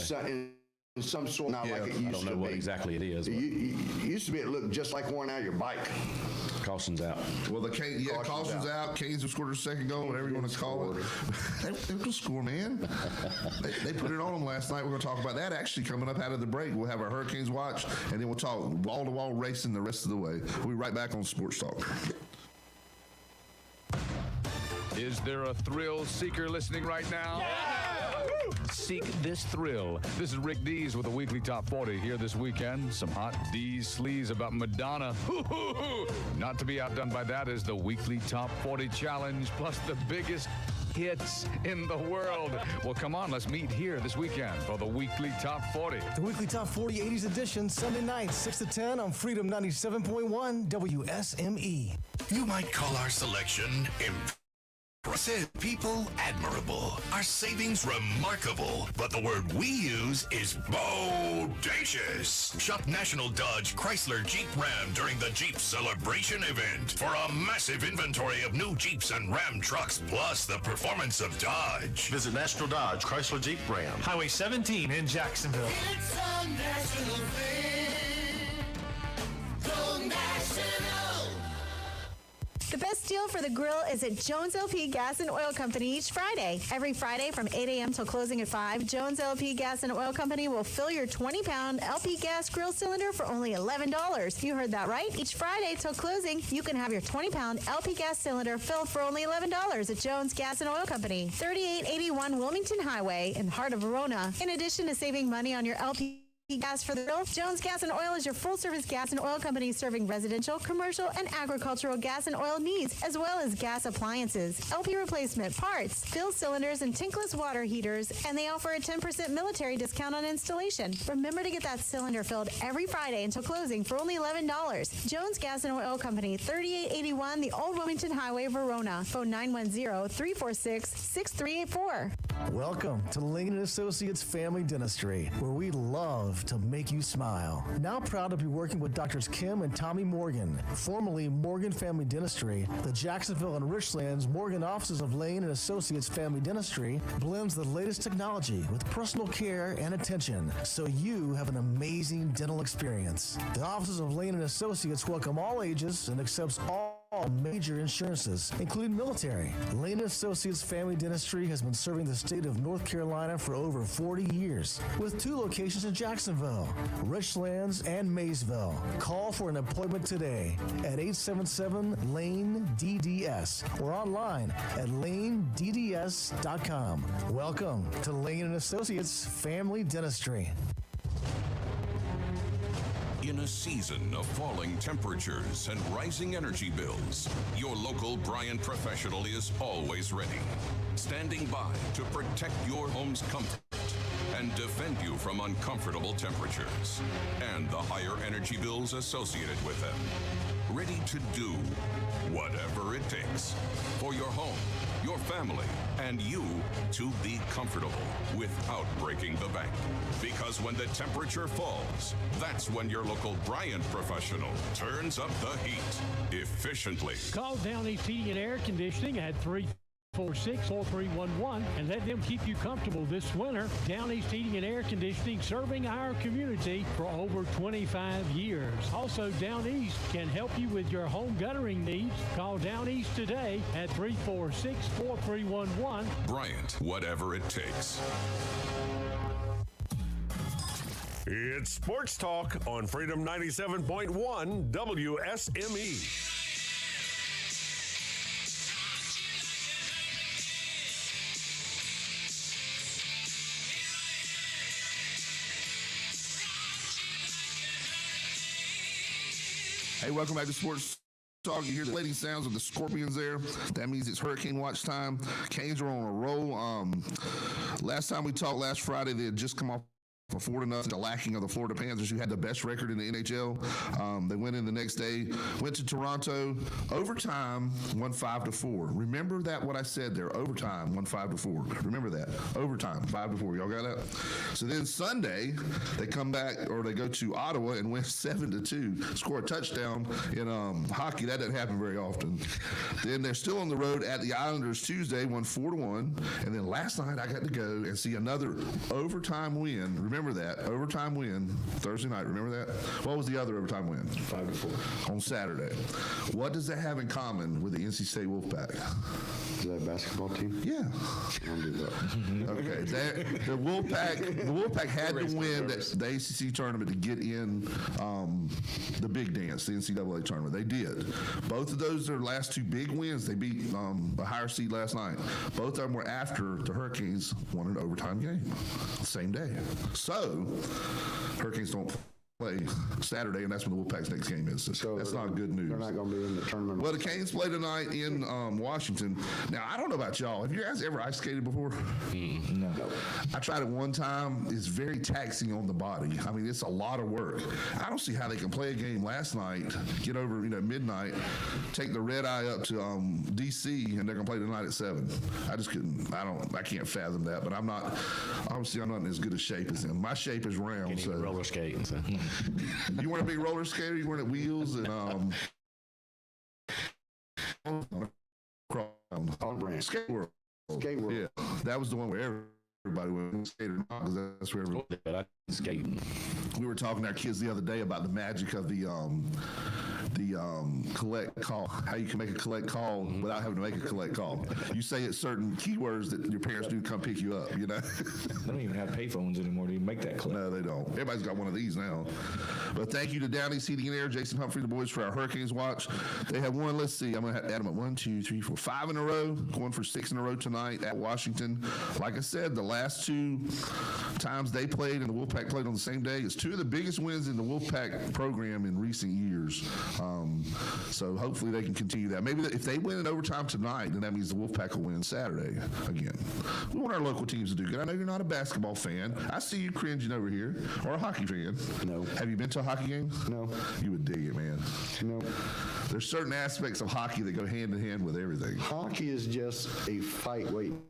some sort, not like it used to be. I don't know what exactly it is. It used to be, it looked just like one out of your bike. Caution's out. Well, caution's out. Canes have scored a second goal, whatever you want to call it. They can score, man. They put it on them last night. We're going to talk about that actually coming up out of the break. We'll have our Hurricanes watch, and then we'll talk wall-to-wall racing the rest of the way. We'll be right back on Sports Talk. Is there a thrill seeker listening right now? Yeah! Seek this thrill. This is Rick Dees with the weekly Top 40 here this weekend. Some hot Dees sleaze about Madonna. Not to be outdone by that is the weekly Top 40 challenge, plus the biggest hits in the world. Well, come on, let's meet here this weekend for the weekly Top 40. The weekly Top 40 80s edition, Sunday night, 6 to 10 on Freedom 97.1 WSME. You might call our selection impressive, people admirable, our savings remarkable, but the word we use is bodacious. Shop National Dodge Chrysler Jeep Ram during the Jeep Celebration event for a massive inventory of new Jeeps and Ram trucks, plus the performance of Dodge. Visit National Dodge Chrysler Jeep Ram, Highway 17 in Jacksonville. It's a national thing. Go national. The best deal for the grill is at Jones LP Gas and Oil Company each Friday. Every Friday from 8 a.m. till closing at 5, Jones LP Gas and Oil Company will fill your 20-pound LP gas grill cylinder for only $11. You heard that right. Each Friday till closing, you can have your 20-pound LP gas cylinder filled for only $11 at Jones Gas and Oil Company, 3881 Wilmington Highway in the heart of Verona. In addition to saving money on your LP gas for the grill, Jones Gas and Oil is your full-service gas and oil company serving residential, commercial, and agricultural gas and oil needs, as well as gas appliances, LP replacement, parts, filled cylinders, and tankless water heaters, and they offer a 10% military discount on installation. Remember to get that cylinder filled every Friday until closing for only $11. Jones Gas and Oil Company, 3881 the Old Wilmington Highway, Verona. Phone 910-346-6384. Welcome to Lane & Associates Family Dentistry, where we love to make you smile. Now proud to be working with Doctors Kim and Tommy Morgan, formerly Morgan Family Dentistry. The Jacksonville and Richlands Morgan offices of Lane & Associates Family Dentistry blends the latest technology with personal care and attention, so you have an amazing dental experience. The offices of Lane & Associates welcome all ages and accepts all major insurances, including military. Lane & Associates Family Dentistry has been serving the state of North Carolina for over 40 years, with 2 locations in Jacksonville, Richlands, and Maysville. Call for an appointment today at 877-LANE-DDS or online at lanedds.com. Welcome to Lane & Associates Family Dentistry. In a season of falling temperatures and rising energy bills, your local Bryant professional is always ready, standing by to protect your home's comfort and defend you from uncomfortable temperatures and the higher energy bills associated with them. Ready to do whatever it takes for your home, your family, and you to be comfortable without breaking the bank. Because when the temperature falls, that's when your local Bryant professional turns up the heat efficiently. Call Down East Heating and Air Conditioning at 346-4311 and let them keep you comfortable this winter. Down East Heating and Air Conditioning, serving our community for over 25 years. Also, Down East can help you with your home guttering needs. Call Down East today at 346-4311. Bryant, whatever it takes. It's Sports Talk on Freedom 97.1 WSME. Hey, welcome back to Sports Talk. You hear the lady sounds of the Scorpions there. That means it's hurricane watch time. Canes are on a roll. Last time we talked last Friday, they had just come off for 4-0, the lacking of the Florida Panthers, who had the best record in the NHL. They went in the next day, went to Toronto, overtime, won 5-4. Remember that, what I said there, overtime, won 5-4. Remember that, overtime, 5-4. Y'all got that? So then Sunday, they come back, or they go to Ottawa and win 7-2, score a touchdown in hockey. That doesn't happen very often. Then they're still on the road at the Islanders Tuesday, won 4-1. And then last night, I got to go and see another overtime win. Remember that, overtime win Thursday night. Remember that? What was the other overtime win? 5-4 on Saturday. What does that have in common with the NC State Wolfpack? Is that a basketball team? Yeah. I'll do that. Okay. The Wolfpack had to win the ACC tournament to get in the big dance, the NCAA tournament. They did. Both of those are last two big wins. They beat a higher seed last night. Both of them were after the Hurricanes won an overtime game, same day. So, Hurricanes don't play Saturday, and that's when the Wolfpack's next game is. So that's not good news. They're not going to be in the tournament. Well, the Canes play tonight in Washington. Now, I don't know about y'all. Have you guys ever ice skated before? No. I tried it one time. It's very taxing on the body. I mean, it's a lot of work. I don't see how they can play a game last night, get over midnight, take the red eye up to D.C., and they're going to play tonight at 7. I just couldn't. I can't fathom that. But I'm not in as good a shape as them. My shape is round. Can't even roller skating. So. You weren't a big roller skater? You weren't at wheels and Skate World. Yeah, that was the one where everybody went skating because that's where everybody skating. We were talking to our kids the other day about the magic of the collect call, how you can make a collect call without having to make a collect call. You say it's certain keywords that your parents do to come pick you up, They don't even have payphones anymore to even make that collect. No, they don't. Everybody's got one of these now. But thank you to Down East Heating and Air, Jason Humphrey, the boys, for our Hurricanes watch. They have won, let's see, I'm going to add them at 1, 2, 3, 4, 5 in a row, going for 6 in a row tonight at Washington. Like I said, the last 2 times they played and the Wolfpack played on the same day, it's 2 of the biggest wins in the Wolfpack program in recent years. So hopefully they can continue that. Maybe if they win in overtime tonight, then that means the Wolfpack will win Saturday again. We want our local teams to do good. I know you're not a basketball fan. I see you cringing over here. Or a hockey fan. No. Have you been to a hockey game? No. You would dig it, man. No. There's certain aspects of hockey that go hand in hand with everything. Hockey is just a fight waiting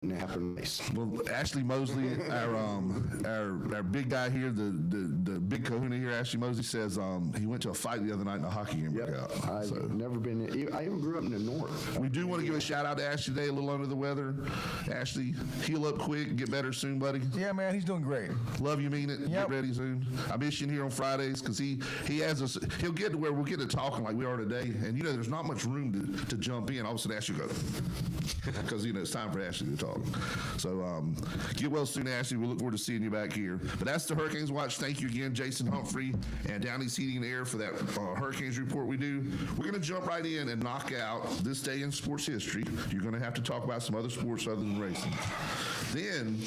to happen. Well, Ashley Mosley, our big guy here, the big kahuna here, Ashley Mosley says he went to a fight the other night in a hockey game. I've never been. I even grew up in the north. We do want to give a shout out to Ashley today, a little under the weather. Ashley, heal up quick, get better soon, buddy. Yeah, man, he's doing great. Love you, mean it. Yep. Get ready soon. I miss you here on Fridays because he has us. He'll get to where we'll get to talking like we are today, and there's not much room to jump in. All of a sudden, Ashley goes because it's time for Ashley to talk. Talk. So get well soon, Ashley. We look forward to seeing you back here. But that's the Hurricanes Watch. Thank you again, Jason Humphrey and Down East Heating and Air for that Hurricanes report we do. We're going to jump right in and knock out this day in sports history. You're going to have to talk about some other sports other than racing. Then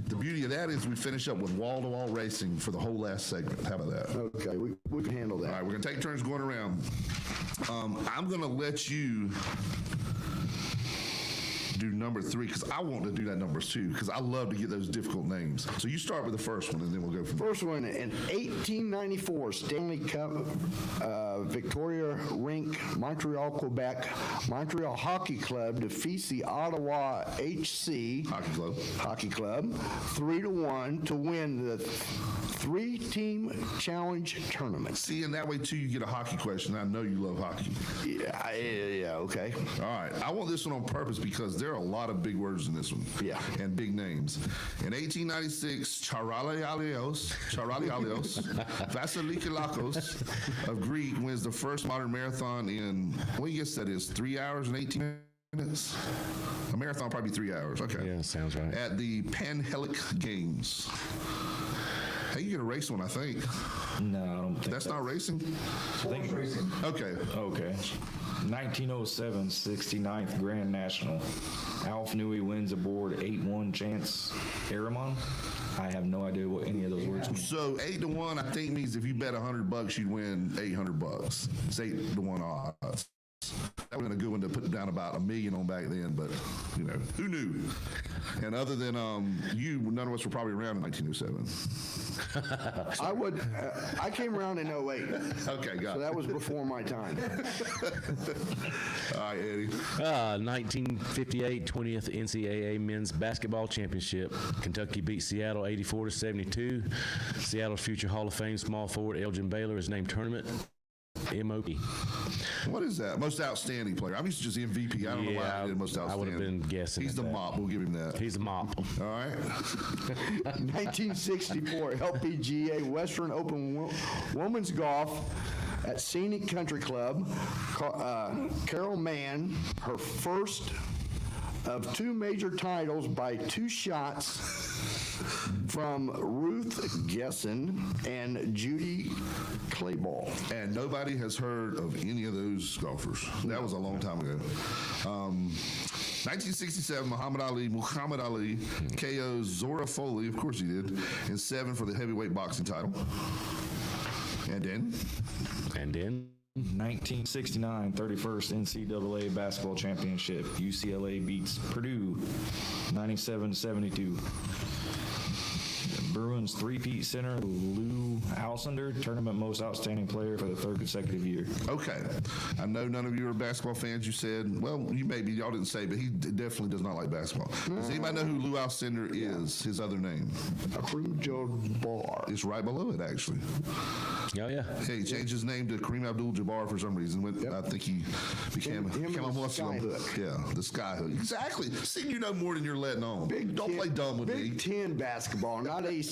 the beauty of that is we finish up with wall-to-wall racing for the whole last segment. How about that? Okay, we can handle that. All right, we're going to take turns going around. I'm going to let you do number 3 because I want to do that number 2 because I love to get those difficult names. So you start with the first one and then we'll go from there. First one in 1894 Stanley Cup Victoria Rink, Montreal, Quebec. Montreal Hockey Club defeats the Ottawa HC Hockey Club 3-1 to win the 3-team challenge tournament. See, and that way too you get a hockey question. I know you love hockey. Yeah, okay. All right. I want this one on purpose because there are a lot of big words in this one. Yeah. And big names. In 1896, Charalialios, Vasilikilakos of Greek wins the first modern marathon in, what do you guess that is, 3 hours and 18 minutes? A marathon probably 3 hours. Okay. Yeah, sounds right. At the Panhellenic Games. Hey, you get a race one, I think. No, I don't think that's not racing? I think racing. Okay. 1907 69th Grand National. Alf Newey wins aboard 8-1 Chance Aramon. I have no idea what any of those words mean. So 8-1, I think means if you bet $100, you'd win $800. It's 8-1 odds. That would have been a good one to put down about $1 million on back then, but you know, who knew? And other than you, none of us were probably around in 1907. I came around in 08. Okay, got it. So that was before my time. All right, Eddie. 1958 20th NCAA Men's Basketball Championship. Kentucky beat Seattle 84-72. Seattle's future Hall of Fame small forward Elgin Baylor is named tournament MOP. What is that? Most outstanding player. I'm used to just MVP. I don't know why I did most outstanding. I would have been guessing. He's the mop. We'll give him that. He's the mop. All right. 1964 LPGA Western Open Women's Golf at Scenic Country Club. Carol Mann, her first of 2 major titles by 2 shots from Ruth Gesson and Judy Clayball. And nobody has heard of any of those golfers. That was a long time ago. 1967, Muhammad Ali KOs Zora Foley, of course he did, in 7 for the heavyweight boxing title. And then? 1969 31st NCAA Basketball Championship. UCLA beats Purdue 97-72. Bruins three-peat center Lou Alcindor, tournament most outstanding player for the 3rd consecutive year. Okay. I know none of you are basketball fans. You said, well, you maybe, y'all didn't say, but he definitely does not like basketball. Does anybody know who Lou Alcindor is, his other name? Kareem Abdul-Jabbar. It's right below it, actually. Oh, yeah. He changed his name to Kareem Abdul-Jabbar for some reason. I think he became a Muslim. Yeah, the skyhook. Exactly. See, you know more than you're letting on. Don't play dumb with me. Big Ten basketball, not ACC.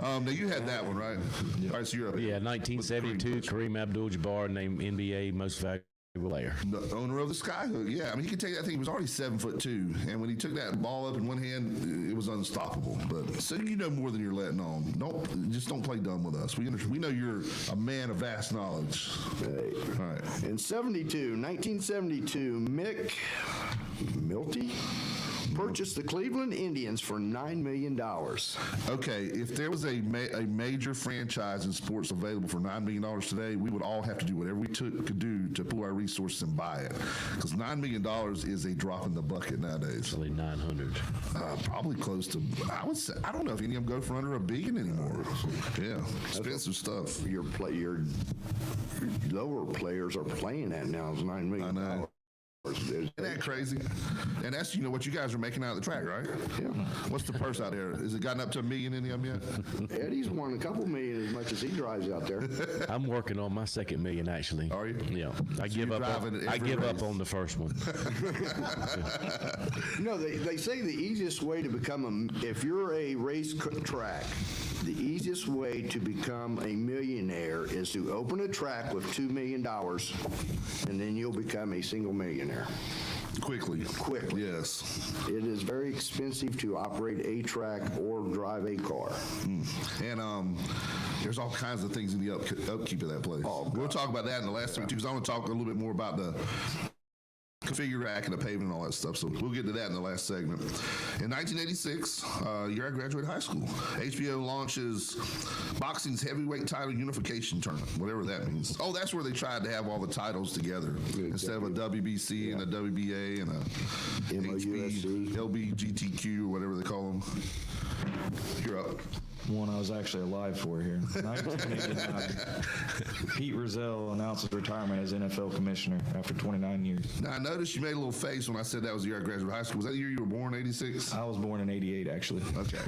Now, you had that one, right? Yeah. All right, so you're up. Yeah, 1972, Kareem Abdul-Jabbar named NBA Most Valuable Player. The owner of the skyhook. Yeah, I mean, he could take that thing. He was already 7'2", and when he took that ball up in one hand, it was unstoppable. But so you know more than you're letting on. Don't play dumb with us. We know you're a man of vast knowledge. Right. All right. In 1972, Mick Milty purchased the Cleveland Indians for $9 million. Okay, if there was a major franchise in sports available for $9 million today, we would all have to do whatever we could do to pool our resources and buy it. Because $9 million is a drop in the bucket nowadays. Probably 900. Probably close to, I would say, I don't know if any of them go for under $1 billion anymore. Yeah, expensive stuff. Your lower players are playing at now is $9 million. I know. Isn't that crazy? And that's, what you guys are making out of the track, right? Yeah. What's the purse out there? Has it gotten up to $1 million, any of them yet? Eddie's won a couple million as much as he drives out there. I'm working on my second million, actually. Are you? Yeah. I give up on the first one. They say the easiest way to become if you're a race track, the easiest way to become a millionaire is to open a track with $2 million, and then you'll become a single millionaire. Quickly. Yes. It is very expensive to operate a track or drive a car. And there's all kinds of things in the upkeep of that place. We'll talk about that in the last time, too, because I want to talk a little bit more about the configure rack and the pavement and all that stuff. So we'll get to that in the last segment. In 1986, year I graduated high school, HBO launches boxing's heavyweight title unification tournament, whatever that means. Oh, that's where they tried to have all the titles together instead of a WBC and a WBA and a HB, LBGTQ or whatever they call them. You're up. One I was actually alive for here. 1989, Pete Rozelle announced his retirement as NFL commissioner after 29 years. Now, I noticed you made a little face when I said that was the year I graduated high school. Was that the year you were born, 86? I was born in 88, actually. Okay.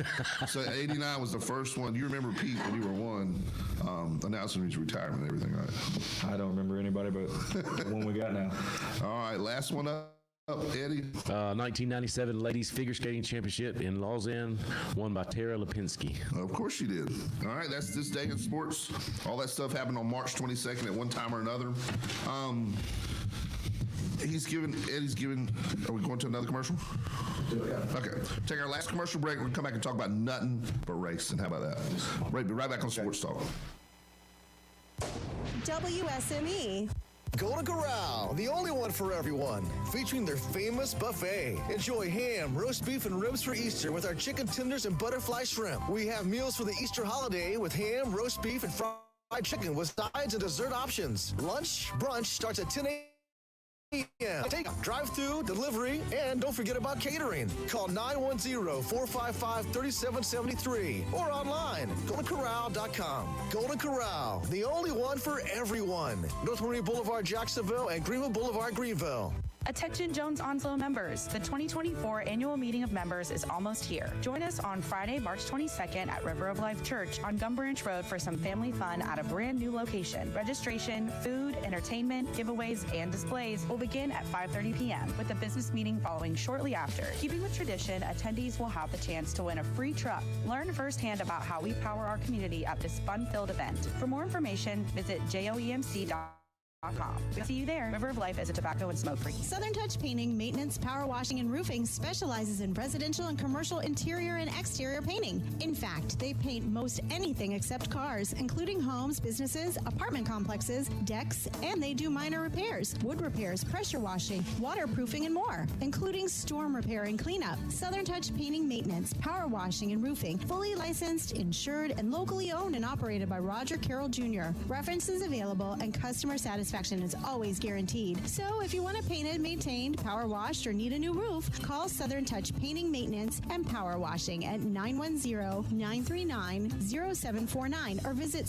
So 89 was the first one. You remember Pete when you were one, announcing his retirement and everything, right? I don't remember anybody but the one we got now. All right, last one up. Eddie? 1997 Ladies Figure Skating Championship in Lausanne, won by Tara Lipinski. Of course she did. All right, that's this day in sports. All that stuff happened on March 22nd at one time or another. Eddie's given, are we going to another commercial? Okay, take our last commercial break. We're going to come back and talk about nothing but racing. How about that? Be right back on Sports Talk. WSME. Golden Corral, the only one for everyone, featuring their famous buffet. Enjoy ham, roast beef, and ribs for Easter with our chicken tenders and butterfly shrimp. We have meals for the Easter holiday with ham, roast beef, and fried chicken with sides and dessert options. Lunch, brunch starts at 10 a.m. Take drive-through, delivery, and don't forget about catering. Call 910-455-3773 or online, goldencorral.com. Golden Corral, the only one for everyone. North Marine Boulevard, Jacksonville, and Greenville Boulevard, Greenville. Attention Jones Onslow members, the 2024 annual meeting of members is almost here. Join us on Friday, March 22nd at River of Life Church on Gum Branch Road for some family fun at a brand new location. Registration, food, entertainment, giveaways, and displays will begin at 5:30 p.m. with the business meeting following shortly after. Keeping with tradition, attendees will have the chance to win a free truck. Learn firsthand about how we power our community at this fun-filled event. For more information, visit joemc.com. We'll see you there. River of Life is a tobacco and smoke-free. Southern Touch Painting, Maintenance, Power Washing, and Roofing specializes in residential and commercial interior and exterior painting. In fact, they paint most anything except cars, including homes, businesses, apartment complexes, decks, and they do minor repairs, wood repairs, pressure washing, waterproofing, and more, including storm repair and cleanup. Southern Touch Painting, Maintenance, Power Washing, and Roofing, fully licensed, insured, and locally owned and operated by Roger Carroll Jr. References available and customer satisfaction is always guaranteed. So if you want it painted, maintained, power washed, or need a new roof, call Southern Touch Painting, Maintenance, and Power Washing at 910-939-0749 or visit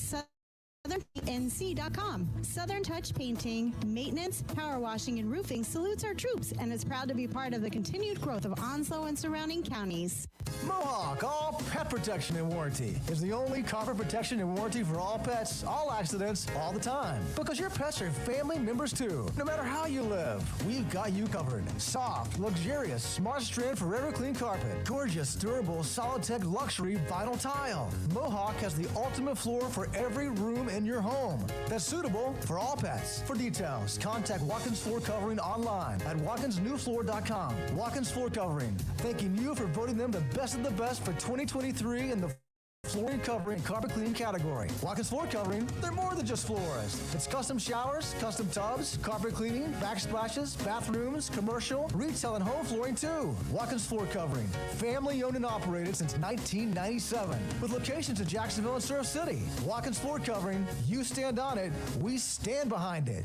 SouthernNC.com. Southern Touch Painting, Maintenance, Power Washing, and Roofing salutes our troops and is proud to be part of the continued growth of Onslow and surrounding counties. Mohawk All Pet Protection and Warranty is the only copper protection and warranty for all pets, all accidents, all the time. Because your pets are family members too. No matter how you live, we've got you covered. Soft, luxurious, smart strand forever clean carpet. Gorgeous, durable, Solid-Tech luxury vinyl tile. Mohawk has the ultimate floor for every room in your home that's suitable for all pets. For details, contact Watkins Floor Covering online at watkinsnewfloor.com. Watkins Floor Covering, thanking you for voting them the best of the best for 2023 in the flooring covering and carpet cleaning category. Watkins Floor Covering, they're more than just floors. It's custom showers, custom tubs, carpet cleaning, backsplashes, bathrooms, commercial, retail, and home flooring too. Watkins Floor Covering, family owned and operated since 1997 with locations in Jacksonville and Surf City. Watkins Floor Covering, you stand on it, we stand behind it.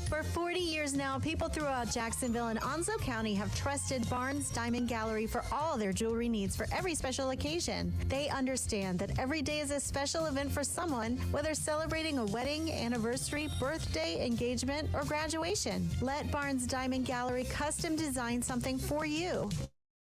For 40 years now, people throughout Jacksonville and Onslow County have trusted Barnes Diamond Gallery for all their jewelry needs for every special occasion. They understand that every day is a special event for someone, whether celebrating a wedding, anniversary, birthday, engagement, or graduation. Let Barnes Diamond Gallery custom design something for you.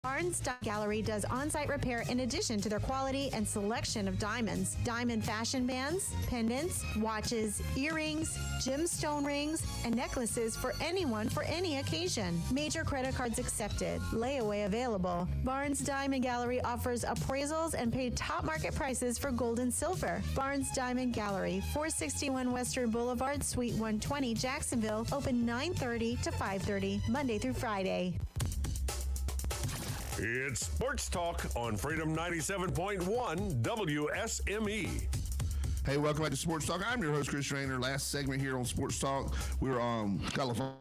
Barnes Diamond Gallery does on-site repair in addition to their quality and selection of diamonds, diamond fashion bands, pendants, watches, earrings, gemstone rings, and necklaces for anyone for any occasion. Major credit cards accepted. Layaway available. Barnes Diamond Gallery offers appraisals and paid top market prices for gold and silver. Barnes Diamond Gallery, 461 Western Boulevard, Suite 120, Jacksonville, open 9:30 to 5:30, Monday through Friday. It's Sports Talk on Freedom 97.1 WSME. Hey, welcome back to Sports Talk. I'm your host, Chris Rainer. Last segment here on Sports Talk. We're got Lavon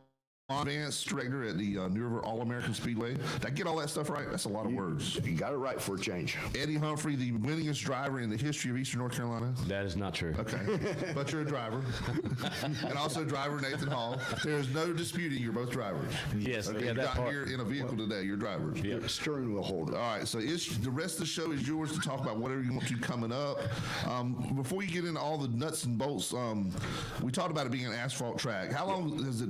Vance, director at the River All American Speedway. Did I get all that stuff right? That's a lot of words. You got it right for a change. Eddie Humphrey, the winningest driver in the history of Eastern North Carolina. That is not true. Okay. But you're a driver. And also driver Nathan Hall. There is no disputing you're both drivers. Yes. Okay, Yeah, you that got part. here in a vehicle today. You're drivers. Yep. Steering wheel holder. All right. So the rest of the show is yours to talk about whatever you want to coming up. Before we get into all the nuts and bolts, we talked about it being an asphalt track. How long has it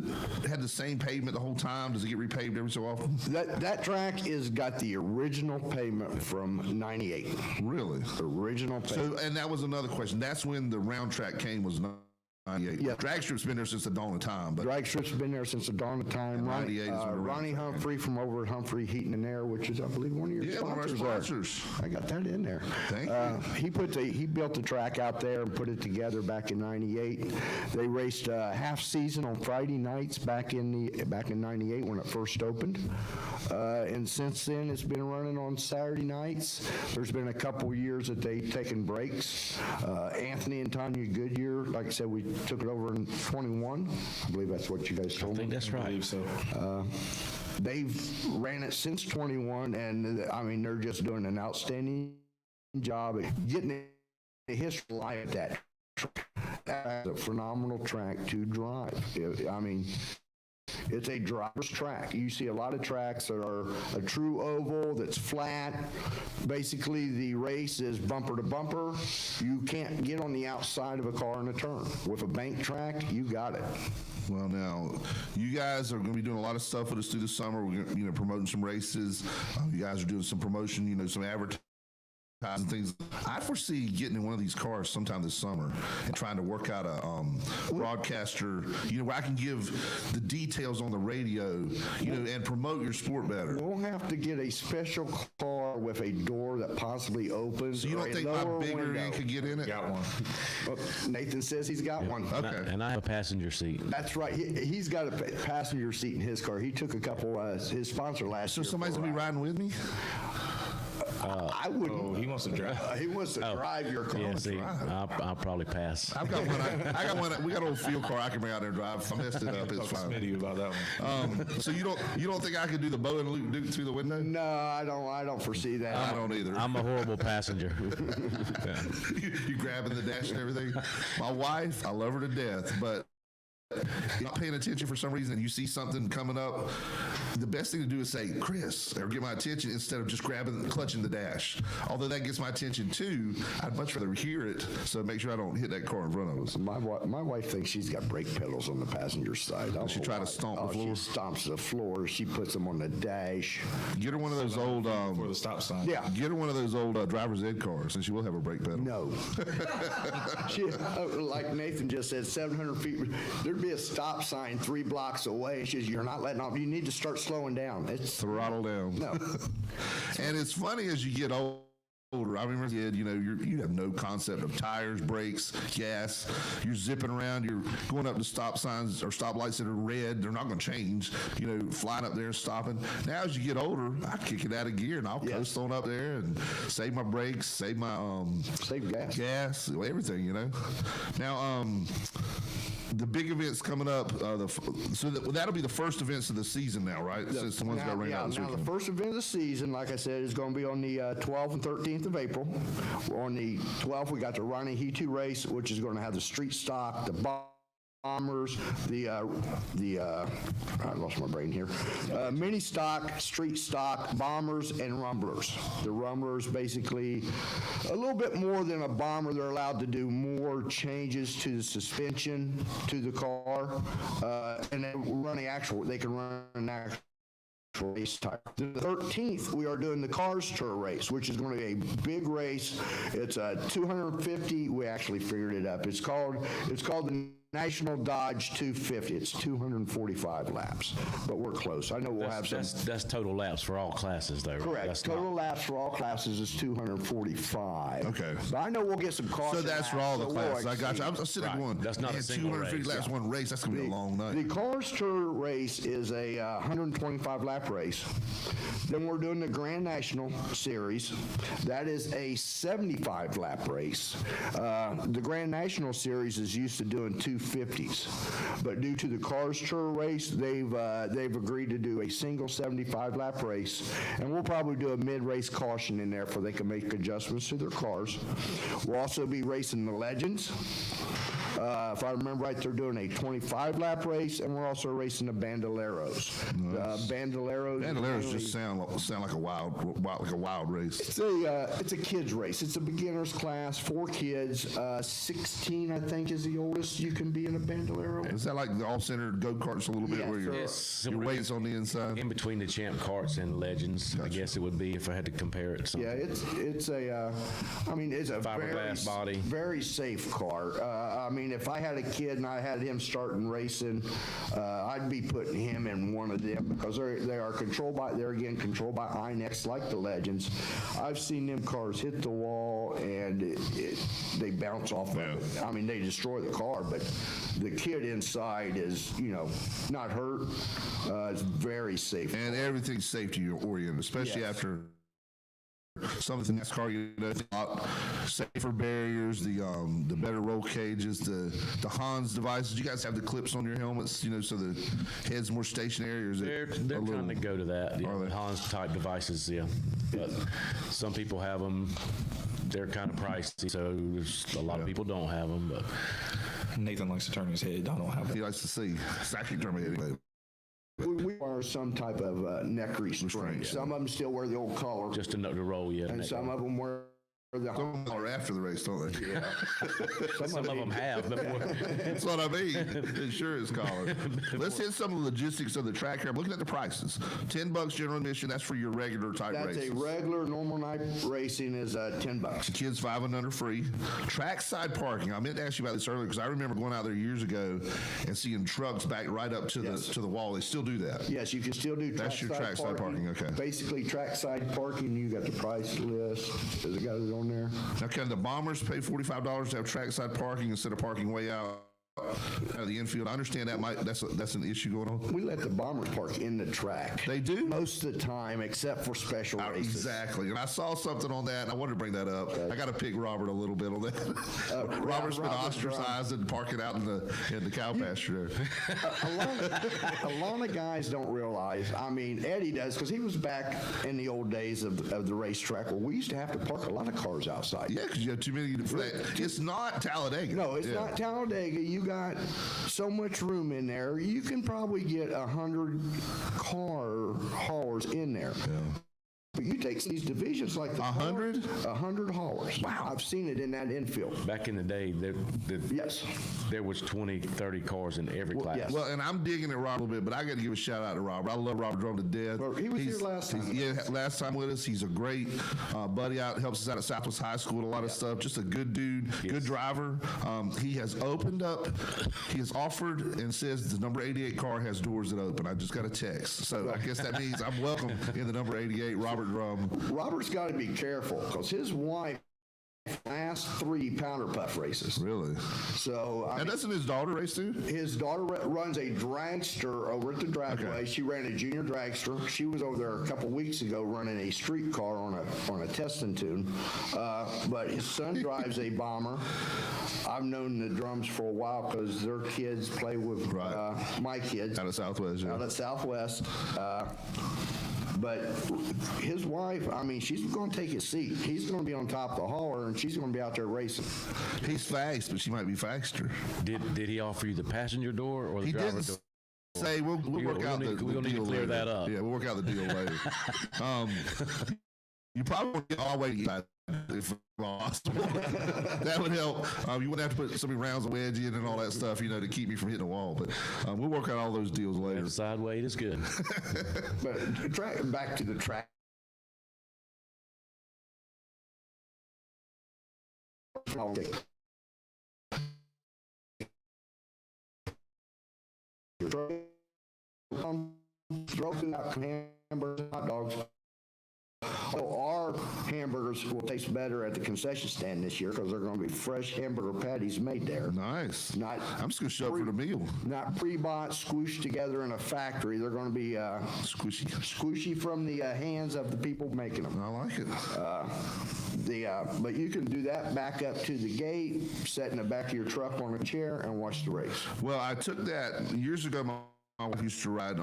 had the same pavement the whole time? Does it get repaved every so often? That track has got the original pavement from 98. Really? Original pavement. So, and that was another question. That's when the round track came, was 98. Yeah. Drag strip's been there since the dawn of time. But Drag strip's been there since the dawn of time. 98 is when the round Ronnie track Humphrey from over at Humphrey Heating and Air, which is, I believe, one of your sponsors. one of our sponsors. I got that in there. Thank you. He built the track out there and put it together back in 98. They raced half season on Friday nights back in 98 when it first opened. And since then, it's been running on Saturday nights. There's been a couple years that they've taken breaks. Anthony and Tanya Goodyear, like I said, we took it over in 21. I believe that's what you guys told me. I think that's right. I believe so. They've ran it since 21, and I mean, they're just doing an outstanding job at getting the history like that. That's a phenomenal track to drive. I mean, it's a driver's track. You see a lot of tracks that are a true oval that's flat. Basically, the race is bumper to bumper. You can't get on the outside of a car in a turn. With a bank track, you got it. Well, now, you guys are going to be doing a lot of stuff with us through the summer. We're going to, promoting some races. You guys are doing some promotion, some advertising. And things. I foresee getting in one of these cars sometime this summer and trying to work out a broadcaster, where I can give the details on the radio, and promote your sport better. We'll have to get a special car with a door that possibly opens. So you don't think my bigger window. end could get in it? Got one. Well, Nathan says he's got one. Okay. And I have a passenger seat. That's right. He's got a passenger seat in his car. He took a couple, his sponsor last year. So somebody's going to be riding with me? I wouldn't. Oh, he wants to drive. He wants to drive your car. Yeah, see, I'll probably pass. I've got one. I got one. We got an old field car I can bring out there and drive. If I messed it up, it's fine. Smitty about that one. So you don't think I could do the bow and loop Duke through the window? No, I don't foresee that. I don't either. I'm a horrible passenger. You grabbing the dash and everything. My wife, I love her to death, but you're not paying attention for some reason and you see something coming up, the best thing to do is say, Chris, or get my attention instead of just clutching the dash. Although that gets my attention too, I'd much rather hear it, so make sure I don't hit that car in front of us. My wife thinks she's got brake pedals on the passenger side. Does she try to stomp the floor? She stomps the floor. She puts them on the dash. Get her one of those old for the stop sign. Yeah. Get her one of those old driver's ed cars, and she will have a brake pedal. No. Like Nathan just said, 700 feet. There'd be a stop sign 3 blocks away. She says, you're not letting off. You need to start slowing down. It's throttle down. No. And it's funny as you get older. I remember as a kid, you have no concept of tires, brakes, gas. You're zipping around. You're going up to stop signs or stop lights that are red. They're not going to change. Flying up there and stopping. Now as you get older, I kick it out of gear and I'll coast on up there and save my brakes, save my save gas, everything. Now the big events coming up. That'll be the first events of the season now, right? Since the ones got rained out this weekend. The first event of the season, like I said, is going to be on the 12th and 13th of April. On the 12th, we got the Ronnie He2 race, which is going to have the street stock, the bombers, I lost my brain here. Mini stock, street stock, bombers, and rumblers. The rumblers basically a little bit more than a bomber. They're allowed to do more changes to the suspension to the car, and they can run an actual race type. The 13th, we are doing the Cars Tour race, which is going to be a big race. It's a 250. We actually figured it up. It's called the National Dodge 250. It's 245 laps, but we're close. I know we'll have some. That's total laps for all classes, though. Right? Correct. That's total laps for all classes is 245. Okay. But I know we'll get some caution. So that's for all the classes. I got you. I'm sitting going. That's not a single 250 race. laps, one race. That's going to be a long night. The Cars Tour race is a 125 lap race. Then we're doing the Grand National Series. That is a 75 lap race. The Grand National Series is used to doing 250s, but due to the Cars Tour race, they've agreed to do a single 75 lap race, and we'll probably do a mid-race caution in there, for they can make adjustments to their cars. We'll also be racing the Legends. If I remember right, they're doing a 25 lap race, and we're also racing the Bandoleros. Nice. Bandoleros just sound like a wild race. It's a kids race. It's a beginners class, 4 kids. 16, I think, is the oldest you can be in a Bandolero. Is that like the all-centered go-karts a little bit, where your weight's on the inside? In between the Champ Karts and Legends, I guess it would be, if I had to compare it to something. Yeah, it's a fiberglass body, very safe car. I mean, if I had a kid and I had him starting racing, I'd be putting him in one of them, because they are controlled by INEX, like the Legends. I've seen them cars hit the wall and they bounce off of it. I mean, they destroy the car, but the kid inside is, not hurt. It's very safe. And everything's safety oriented, especially after some of the NASCAR, a lot safer barriers, the better roll cages, the Hans devices. You guys have the clips on your helmets, so the head's more stationary. Or is they're trying to go to that. Hans type devices, yeah. But some people have them. They're kind of pricey, so a lot of people don't have them. But Nathan likes to turn his head. I don't have it. He likes to see. I can turn my head anyway. We wear some type of neck restraint. Some of them still wear the old collar. Just to roll, yeah. And some of them wear the collar after the race, don't they? Yeah. Some of them have. That's what I mean. It sure is collar. Let's hit some of the logistics of the track here. I'm looking at the prices. $10 general admission. That's for your regular type races. That's a regular normal night racing is $10. Kids 5 and under free. Trackside parking. I meant to ask you about this earlier, because I remember going out there years ago and seeing trucks backed right up to the wall. They still do that. Yes, you can still do. That's your trackside parking. Okay. Basically, trackside parking. You got the price list. Has it got it on there? Now, can the Bombers pay $45 to have trackside parking instead of parking way out of the infield? I understand that's an issue going on. We let the Bombers park in the track. They do? Most of the time, except for special races. Exactly. And I saw something on that, and I wanted to bring that up. I got to pick Robert a little bit on that. Robert's been ostracized and parking out in the cow pasture there. A lot of guys don't realize, I mean, Eddie does, because he was back in the old days of the racetrack where we used to have to park a lot of cars outside. Yeah, because you have too many. It's not Talladega. No, it's not Talladega. You got so much room in there. You can probably get 100 car haulers in there. Yeah. But you take these divisions like the 100? 100 haulers. Wow. I've seen it in that infield. Back in the day, there was 20, 30 cars in every class. Yes. Well, and I'm digging at Robert a little bit, but I got to give a shout out to Robert. I love Robert Drum to death. Well, he was here last time. Yeah, last time with us. He's a great buddy out. Helps us out at Southwest High School with a lot of stuff. Just a good dude, good driver. He has opened up. He has offered and says the number 88 car has doors that open. I just got a text. So I guess that means I'm welcome in the number 88, Robert Drum. Robert's got to be careful, because his wife last 3 Powder Puff races. Really? So doesn't his daughter race too? His daughter runs a dragster over at the dragway. Okay. She ran a junior dragster. She was over there a couple weeks ago running a street car on a test and tune. But his son drives a Bomber. I've known the Drums for a while because their kids play with my kids out of Southwest. Yeah. Out of Southwest. But his wife, I mean, she's going to take his seat. He's going to be on top of the hauler, and she's going to be out there racing. He's fast, but she might be faster. Did he offer you the passenger door or the he driver didn't door? Say we'll work out the deal we're going to need to clear later. that up. Yeah, we'll work out the deal later. You probably won't get all the way to if possible. That would help. You wouldn't have to put so many rounds of wedge in and all that stuff, to keep me from hitting the wall. But we'll work out all those deals later. Side weight is good. But back to the track. Broken up hamburgers, hot dogs. So our hamburgers will taste better at the concession stand this year because they're going to be fresh hamburger patties made there. Nice. I'm just going to show up for the meal. Not pre-bought, squished together in a factory. They're going to be squishy from the hands of the people making them. I like it. But you can do that back up to the gate, sit in the back of your truck on a chair, and watch the race. Well, I took that years ago. My wife used to ride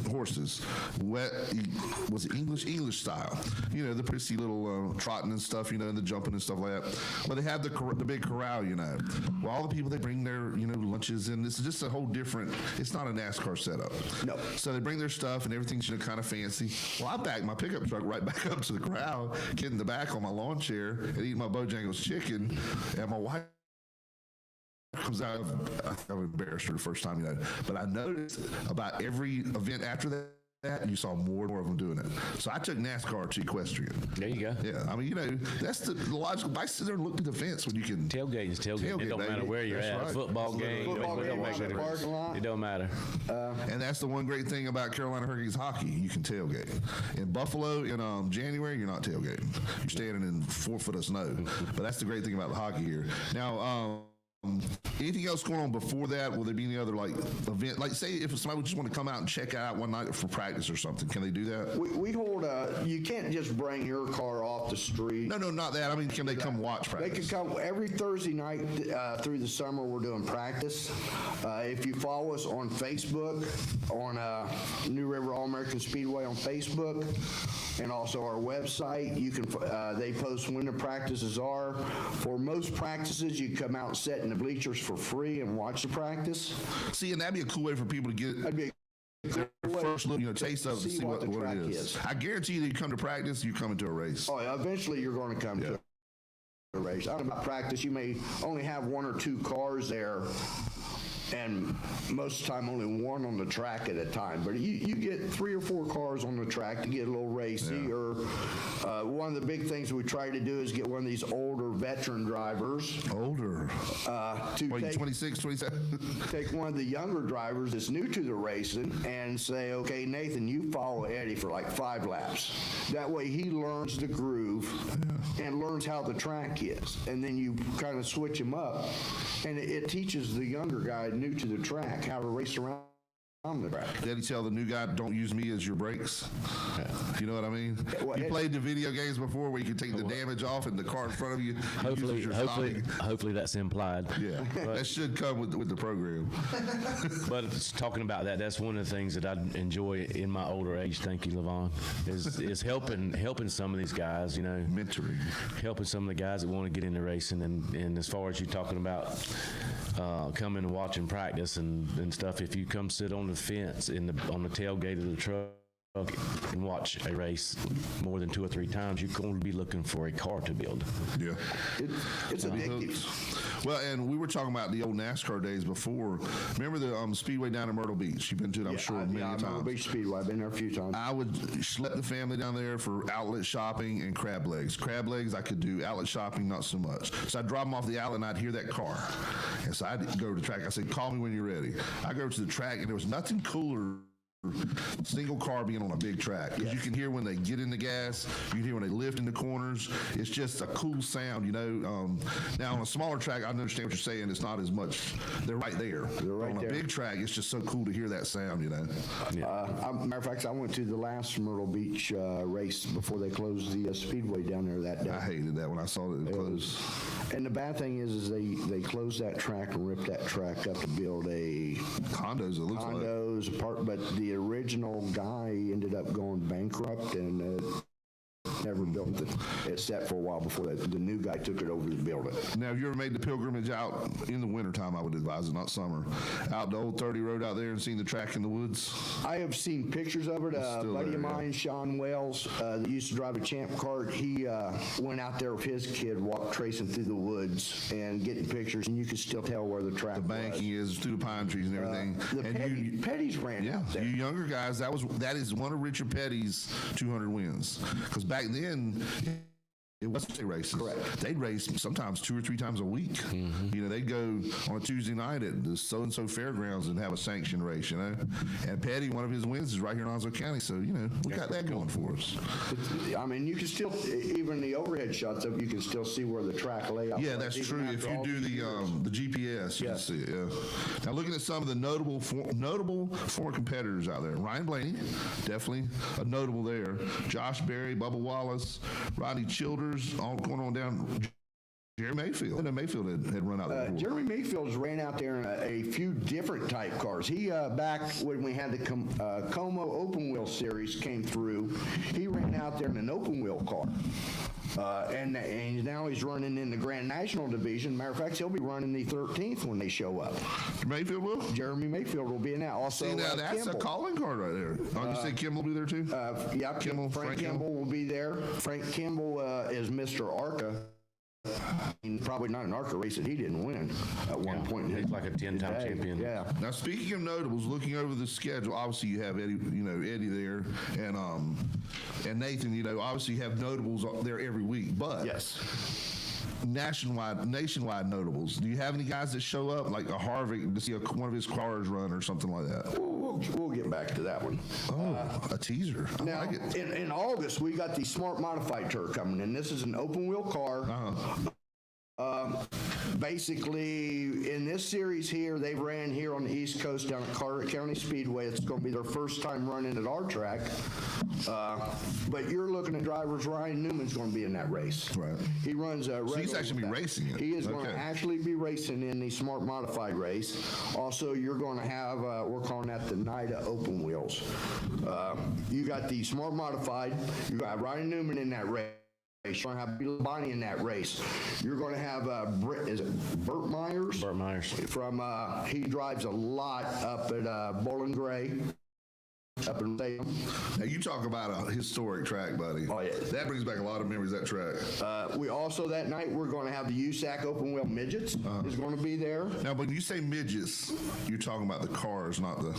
horses. Was it English style? The prissy little trotting and stuff, and the jumping and stuff like that. Well, they have the big corral, Well, all the people, they bring their, lunches in. This is just a whole different, it's not a NASCAR setup. No. So they bring their stuff and everything's, kind of fancy. Well, I backed my pickup truck right back up to the corral, get in the back on my lawn chair and eat my Bojangles chicken, and my wife comes out. I'm embarrassed for the first time, but I noticed about every event after that, you saw more and more of them doing it. So I took NASCAR to equestrian. There you go. Yeah, that's the logical. I sit there and look to the fence when you can. Tailgate is tailgate. It don't matter where you're at. Right. Football game. It don't matter. And that's the one great thing about Carolina Hurricanes hockey. You can tailgate. In Buffalo in January, you're not tailgating. You're standing in 4 foot of snow. But that's the great thing about the hockey here. Now. Anything else going on before that? Will there be any other event? Say if somebody would just want to come out and check it out one night for practice or something, can they do that? We hold you can't just bring your car off the street. No, not that. I mean, can they come watch practice? They can come every Thursday night through the summer. We're doing practice. If you follow us on Facebook, on New River All American Speedway on Facebook, and also our website, you can. They post when the practices are. For most practices, you come out and sit in the bleachers for free and watch the practice. See, and that'd be a cool way for people to get their first look, taste of it, see what it is. I guarantee you, that you come to practice, you come into a race. Oh, yeah, eventually you're going to come to a race. I don't know about practice. You may only have 1 or 2 cars there, and most of the time only 1 on the track at a time. But you get 3 or 4 cars on the track to get a little racy. Yeah. Or one of the big things we try to do is get one of these older veteran drivers. Older? 26, 27? Take one of the younger drivers that's new to the racing and say, okay, Nathan, you follow Eddie for 5 laps. That way he learns the groove and learns how the track is. And then you kind of switch him up. And it teaches the younger guy new to the track how to race around the track. Did he tell the new guy, don't use me as your brakes? You know what I mean? You played the video games before where you could take the damage off and the car in front of you. Hopefully that's implied. Yeah, that should come with the program. But talking about that's one of the things that I enjoy in my older age. Thank you, Lavon. Is helping some of these guys. Mentoring, helping some of the guys that want to get into racing. And as far as you talking about coming and watching practice and stuff, if you come sit on the fence on the tailgate of the truck and watch a race more than 2 or 3 times, you're going to be looking for a car to build. Yeah. It's addictive. Well, and we were talking about the old NASCAR days before. Remember the Speedway down in Myrtle Beach? You've been to it, I'm sure, many times. Myrtle Beach Speedway. I've been there a few times. I would schlep the family down there for outlet shopping and crab legs. Crab legs, I could do. Outlet shopping, not so much. So I'd drop them off the outlet and I'd hear that car. And so I'd go to the track. I said, call me when you're ready. I go to the track and there was nothing cooler single car being on a big track, because you can hear when they get in the gas, you can hear when they lift in the corners. It's just a cool sound, Now on a smaller track, I understand what you're saying. It's not as much. They're right there. They're right on there. A big track, it's just so cool to hear that sound, Matter of fact, I went to the last Myrtle Beach race before they closed the speedway down there that day. I hated that when I saw that it closed. And the bad thing is they closed that track and ripped that track up to build condos. It looks like but the original guy ended up going bankrupt, and never built it. It sat for a while before the new guy took it over to build it. Now, have you ever made the pilgrimage out in the wintertime? I would advise it, not summer. Out the old 30 road out there and seen the track in the woods? I have seen pictures of it. A buddy of mine, Sean Wells, that used to drive a Champ cart, he went out there with his kid, walked tracing through the woods and getting pictures, and you could still tell where the track was. The banking is through the pine trees and everything. The Petty's ran out there. You younger guys, that is one of Richard Petty's 200 wins. Because back then, it wasn't state races. Correct. They'd race sometimes 2 or 3 times a week. You know, they'd go on a Tuesday night at the so-and-so fairgrounds and have a sanctioned race, you know. And Petty, one of his wins is right here in Onslow County, so, you know, we got that going for us. I mean, you can still, even the overhead shots of, you can still see where the track layout Yeah, was, that's even true. after If you all do these the GPS, you can see it, yeah. Now, looking at some of the notable former competitors out there. Ryan Blaney, definitely a notable there. Josh Berry, Bubba Wallace, Rodney Childers, all going on down. Jeremy Mayfield. I know Mayfield had run out there before. Jeremy Mayfield's ran out there in a few different type cars. He, back when we had the Como open wheel series came through, he ran out there in an open wheel car. And now he's running in the Grand National Division. Matter of fact, he'll be running the 13th when they show up. Mayfield will? Jeremy Mayfield will be in that. Also, see, now that's Kimball. A calling card right there. You say Kimball will be there too? Yeah, Frank Kimball will be there. Frank Kimball is Mr. ARCA. Probably not an ARCA race that he didn't win at one point. He's like a 10-time champion. Yeah. Now, speaking of notables, looking over the schedule, obviously you have Eddie, Eddie there, and Nathan. You know, obviously you have notables there every week. But yes. Nationwide notables. Do you have any guys that show up, like a Harvick, to see one of his cars run or something like that? We'll get back to that one. Oh, a teaser. I now, like it. In August, we got the Smart Modified Tour coming in. This is an open wheel car. Basically, in this series here, they ran here on the East Coast down at Carter County Speedway. It's going to be their first time running at our track. But you're looking at drivers. Ryan Newman's going to be in that race. Right. He runs a So he's actually be racing it. He is going to actually be racing in the Smart Modified race. Also, you're going to have, we're calling that the NIDA open wheels. You got the Smart Modified. You got Ryan Newman in that race. You're going to have Bill Bonnie in that race. You're going to have Burt Myers? Burt Myers. From, he drives a lot up at Bowling Gray. Up in Salem. Now you talk about a historic track, buddy. Oh, yeah. That brings back a lot of memories, that track. We also, that night, we're going to have the USAC Open Wheel Midgets is going to be there. Now, when you say midgets, you're talking about the cars, not the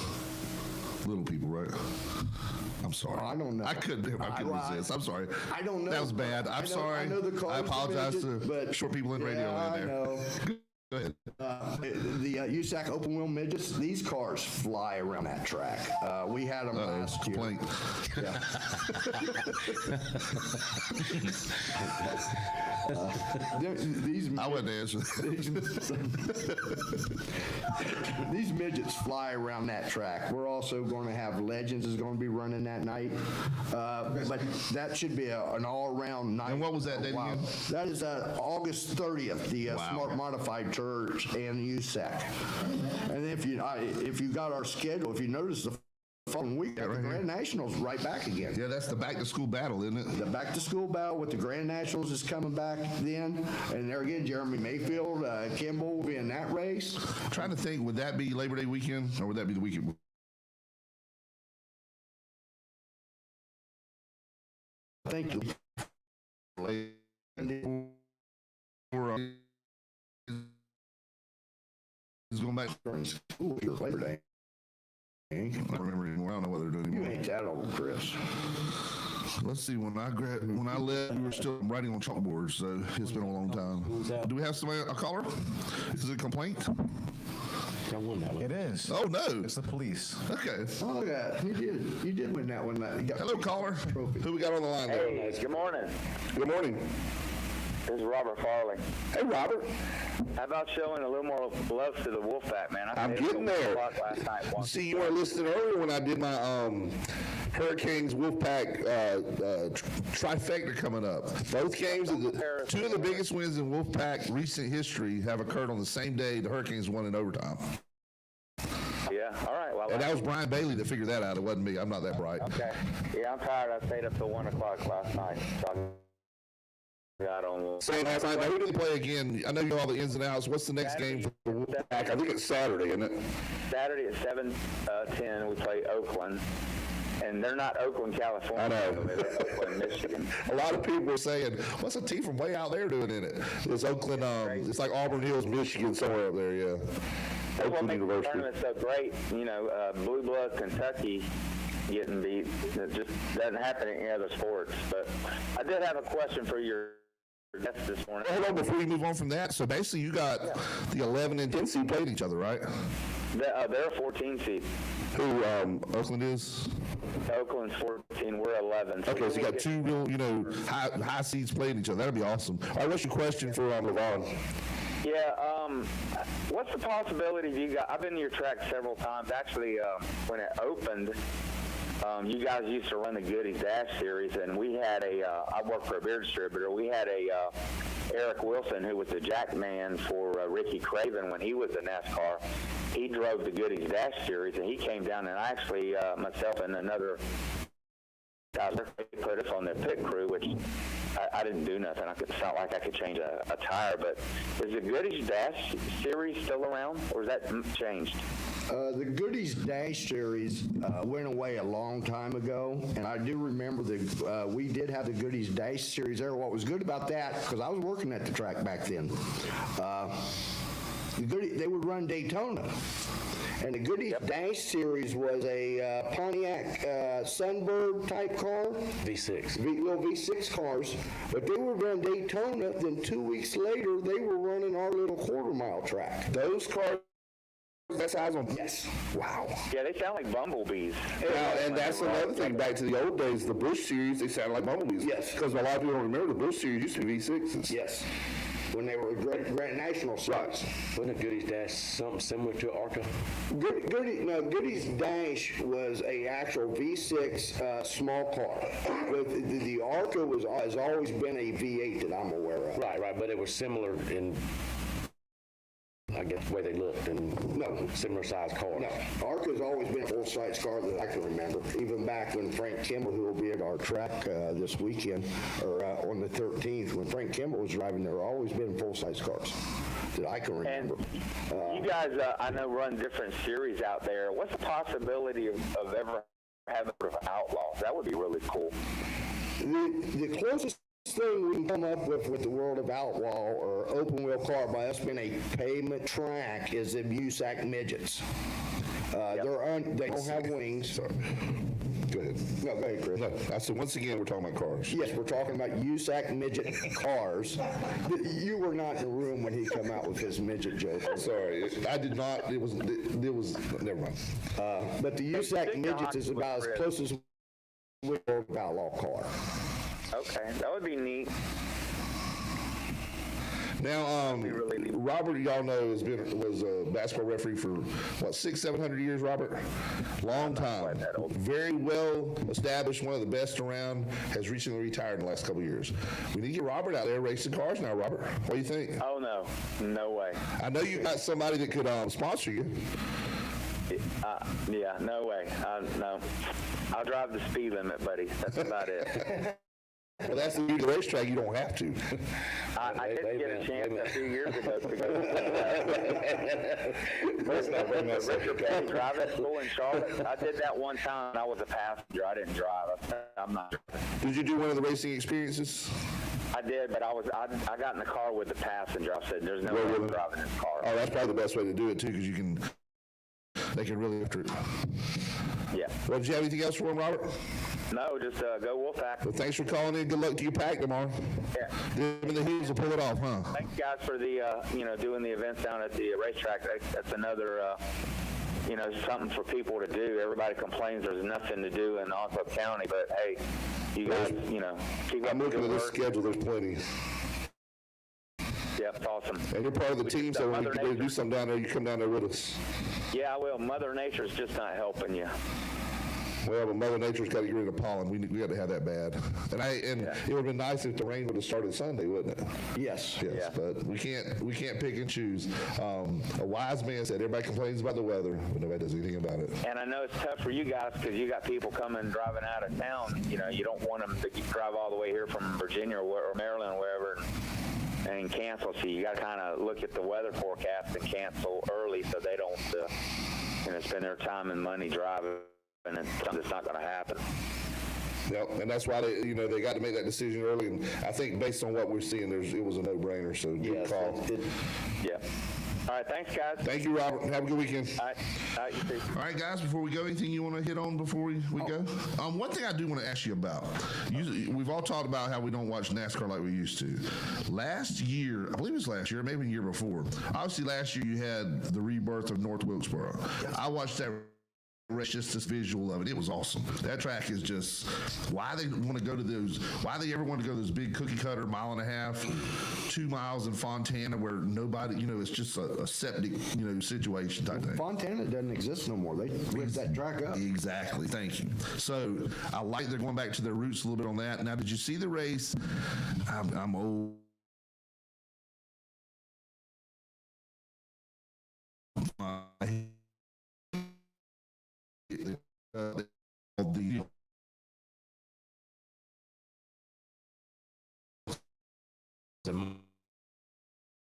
little people, right? I'm sorry. I don't know. I couldn't resist. I'm sorry. I don't know. That was bad. I'm sorry. I know the cars. I apologize to short people in radio I in there. know. Go ahead. The USAC Open Wheel Midgets, these cars fly around that track. We had them last year. Complaint. Yeah. I wouldn't answer that. These midgets fly around that track. We're also going to have Legends is going to be running that night. But that should be an all-around night. And what was that date again? That is August 30th, the Smart Modified Church and USAC. And if you got our schedule, if you notice the following week, the Grand Nationals right back again. Yeah, that's the back-to-school battle, isn't it? The back-to-school battle with the Grand Nationals is coming back then. And there again, Jeremy Mayfield, Kimball will be in that race. I'm trying to think, would that be Labor Day weekend, or would that be the weekend? I think He's going back during school year, Labor Day. I don't remember anymore. I don't know what they're doing anymore. You ain't that old, Chris. Let's see. When I left, we were still writing on chalkboards, so it's been a long time. Do we have somebody, a caller? Is it a complaint? I won that one. It is. Oh no! It's the police. Okay. Oh yeah, you did win that one. Hello, caller. Who we got on the line? Hey, good morning. Good morning. This is Robert Farley. Hey, Robert. How about showing a little more love to the Wolfpack, man? I'm getting there. Last night, See, you weren't listening earlier when I did my Hurricanes Wolfpack trifecta coming up. Both games, two of the biggest wins in Wolfpack recent history have occurred on the same day the Hurricanes won in overtime. Yeah, Yeah. All right. Well, And that was Brian Bailey that figured that out. It wasn't me. I'm not that bright. Okay. Yeah, I'm tired. I stayed up till 1 o'clock last night. So I got on. Same last night. Now, who do they play again? I know you know all the ins and outs. What's the next game for the Wolfpack? I think it's Saturday, isn't it? Saturday at 7:10, we play Oakland. And they're not Oakland, California. I know. They're Oakland, Michigan. A lot of people are saying, what's a team from way out there doing in it? It's Oakland, it's like Auburn Hills, Michigan, somewhere up there, yeah. That's what Oakland makes the University. tournament so great. You know, Blue Blood Kentucky getting beat. It just doesn't happen in any other sports. But I did have a question for your guest this morning. Hold on, before we move on from that, so basically you got the 11 and 10 seed played each other, right? They're a 14 seed. Who, Oakland is? Oakland's 14, we're 11. Okay, so you got two real, high seeds playing each other. That'd be awesome. All right, what's your question for Lavon? Yeah, what's the possibility of you guys? I've been to your track several times. Actually, when it opened, you guys used to run the Goodies Dash Series, and we had I worked for a beer distributor. We had Eric Wilson, who was the jack man for Ricky Craven when he was in NASCAR. He drove the Goodies Dash Series, and he came down, and I actually, myself and another guy, put us on the pit crew, which I didn't do nothing. It's not like I could change a tire, but is the Goodies Dash Series still around, or is that changed? The Goodies Dash Series went away a long time ago, and I do remember we did have the Goodies Dash Series there. What was good about that, because I was working at the track back then, they would run Daytona. And the Goodies Dash Series was a Pontiac Sunbird type car. V6. Little V6 cars. But they would run Daytona, then 2 weeks later, they were running our little quarter-mile track. Those cars, that size on? Yes. Wow. Yeah, they sound like bumblebees. And that's another thing. Back to the old days, the Busch Series, they sound like bumblebees. Yes. Because a lot of people don't remember the Busch Series used to be V6s. Yes. When they were Grand National Series. Wasn't a Goodies Dash something similar to ARCA? Goodies Dash was a actual V6 small car. The ARCA has always been a V8 that I'm aware of. Right, but it was similar in, I guess, the way they looked and similar size cars. No, ARCA's always been a full-size car that I can remember. Even back when Frank Kimball, who will be at our track this weekend, or on the 13th, when Frank Kimball was driving, there have always been full-size cars that I can remember. And you guys, I know, run different series out there. What's the possibility of ever having Outlaws? That would be really cool. The closest thing we can come up with the world of outlaw or open wheel car by us being a pavement track is the USAC midgets. They don't have wings. Sorry. Go ahead. No, go ahead, Chris. No, I said once again we're talking about cars. Yes, we're talking about USAC midget cars. You were not in the room when he come out with his midget joke. Sorry, I did not. It was never mind. But the USAC midgets is about as close as we world of outlaw car. Okay, that would be neat. Now, Robert, y'all know, was a basketball referee for, 600-700 years, Robert? Long time. Very well established, one of the best around, has recently retired in the last couple of years. We need to get Robert out there racing cars now, Robert. What do you think? Oh, no. No way. I know you got somebody that could sponsor you. Yeah, no way. No. I'll drive the speed limit, buddy. That's about it. Well, that's the beauty of the racetrack. You don't have to. I did get a chance a few years ago to go to Richard Petty driving school in Charlotte. I did that one time. I was a passenger. I didn't drive. I'm not. Did you do one of the racing experiences? I did, but I got in the car with the passenger. I said, "There's no way I'm driving this car." Oh, that's probably the best way to do it too, because they can really after it. Yeah. Well, did you have anything else for him, Robert? No, just go Wolfpack. Well, thanks for calling in. Good luck to your pack tomorrow. Yeah. Them and the Heels will pull it off, huh? Thanks, guys, for the doing the events down at the racetrack. That's another something for people to do. Everybody complains there's nothing to do in Oswego County, but hey, you guys, keep up. I'm looking at this schedule. There's plenty. Yeah, it's awesome. And you're part of the team, so when you get ready to do something down there, you come down there with us. Yeah, I will. Mother Nature's just not helping you. Well, but Mother Nature's got to get rid of pollen. We got to have that bad. And it would have been nice if the rain would have started Sunday, wouldn't it? Yes. Yes. Yeah. But we can't pick and choose. A wise man said everybody complains about the weather, but nobody does anything about it. And I know it's tough for you guys because you got people driving out of town. You know, you don't want them to drive all the way here from Virginia or Maryland or wherever and cancel. So you got to kind of look at the weather forecast and cancel early so they don't spend their time and money driving, and it's something that's not going to happen. Yep, and that's why they got to make that decision early. And I think based on what we're seeing, it was a no-brainer. So good call. Yeah. All right, thanks, guys. Thank you, Robert. Have a good weekend. All right, you too. All right, guys, before we go, anything you want to hit on before we go? One thing I do want to ask you about, we've all talked about how we don't watch NASCAR like we used to. Last year, I believe it was last year, maybe the year before, obviously last year you had the rebirth of North Wilkesboro. I watched that race, just this visual of it. It was awesome. That track is just why they ever want to go to those big cookie cutter 1.5 miles, 2 miles in Fontana where nobody, it's just a septic, situation type thing. Fontana doesn't exist no more. They ripped that track up. Exactly. Thank you. So I like they're going back to their roots a little bit on that. Now, did you see the race? I'm old.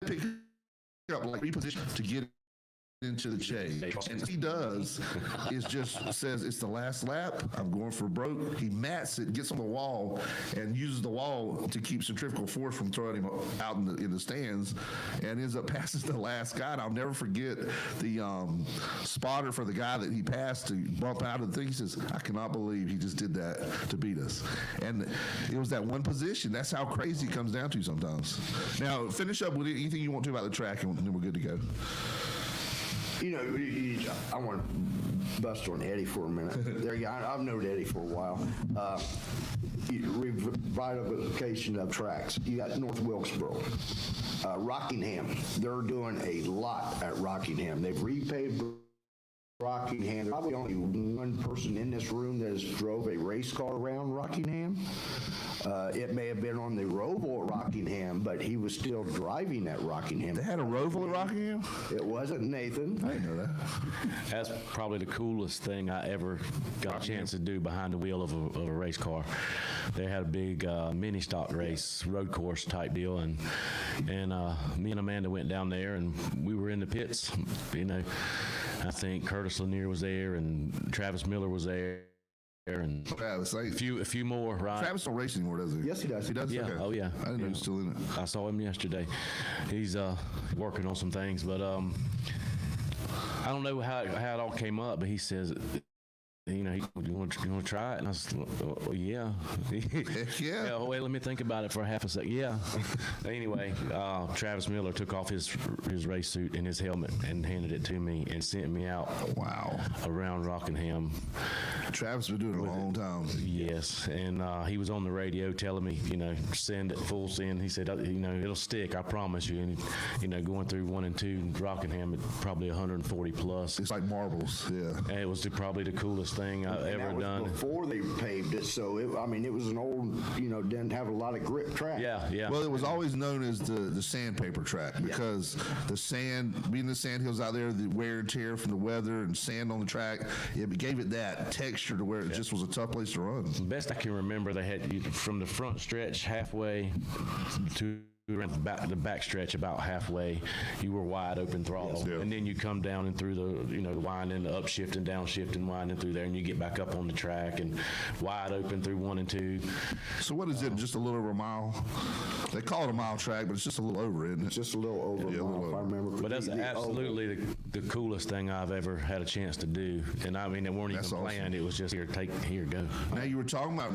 Pick up reposition to get into the chase, and he does is just says it's the last lap. I'm going for broke. He mats it, gets on the wall, and uses the wall to keep centrifugal force from throwing him out in the stands, and ends up passing the last guy. And I'll never forget the spotter for the guy that he passed to bump out of the thing. He says, "I cannot believe he just did that to beat us." And it was that one position. That's how crazy it comes down to sometimes. Now, finish up with anything you want to about the track, and then we're good to go. I want to bust on Eddie for a minute. I've known Eddie for a while. Revitalization of tracks. You got North Wilkesboro, Rockingham. They're doing a lot at Rockingham. They've repaved Rockingham. There's probably only one person in this room that has drove a race car around Rockingham. It may have been on the Roval at Rockingham, but he was still driving at Rockingham. They had a Roval at Rockingham? It wasn't Nathan. I didn't know that. That's probably the coolest thing I ever got a chance to do behind the wheel of a race car. They had a big mini stock race, road course type deal, and me and Amanda went down there, and we were in the pits. I think Curtis Lanier was there, and Travis Miller was there. And a few more, right? Travis don't race anymore, does he? Yes, he does. He does? Yeah. Okay. Oh, yeah. I didn't know he was still in it. I saw him yesterday. He's working on some things, but I don't know how it all came up, but he says, you want to try it? And I was like, oh, yeah. Yeah. Wait, let me think about it for half a second. Yeah. Anyway, Travis Miller took off his race suit and his helmet and handed it to me and sent me out. Wow. Around Rockingham. Travis been doing it a long time. Yes, and he was on the radio telling me, send it, full send. He said, it'll stick, I promise you. And, going through 1 and 2 Rockingham at probably 140 plus. It's like marbles, yeah. And it was probably the coolest thing I've ever done. Before they paved it, so it was an old, didn't have a lot of grip track. Yeah. Well, it was always known as the sandpaper track because the sand, being the sand hills out there, the wear and tear from the weather and sand on the track, it gave it that texture to where it just was a tough place to run. Best I can remember, they had from the front stretch halfway to the back stretch about halfway, you were wide open throttle, and then you come down and through the winding, the upshift and downshift and winding through there, and you get back up on the track and wide open through 1 and 2. So what is it? Just a little over a mile? They call it a mile track, but it's just a little over, isn't it? It's just a little over a mile, if I remember. But that's absolutely the coolest thing I've ever had a chance to do, and I mean, it weren't even planned. It was just here, go. Now you were talking about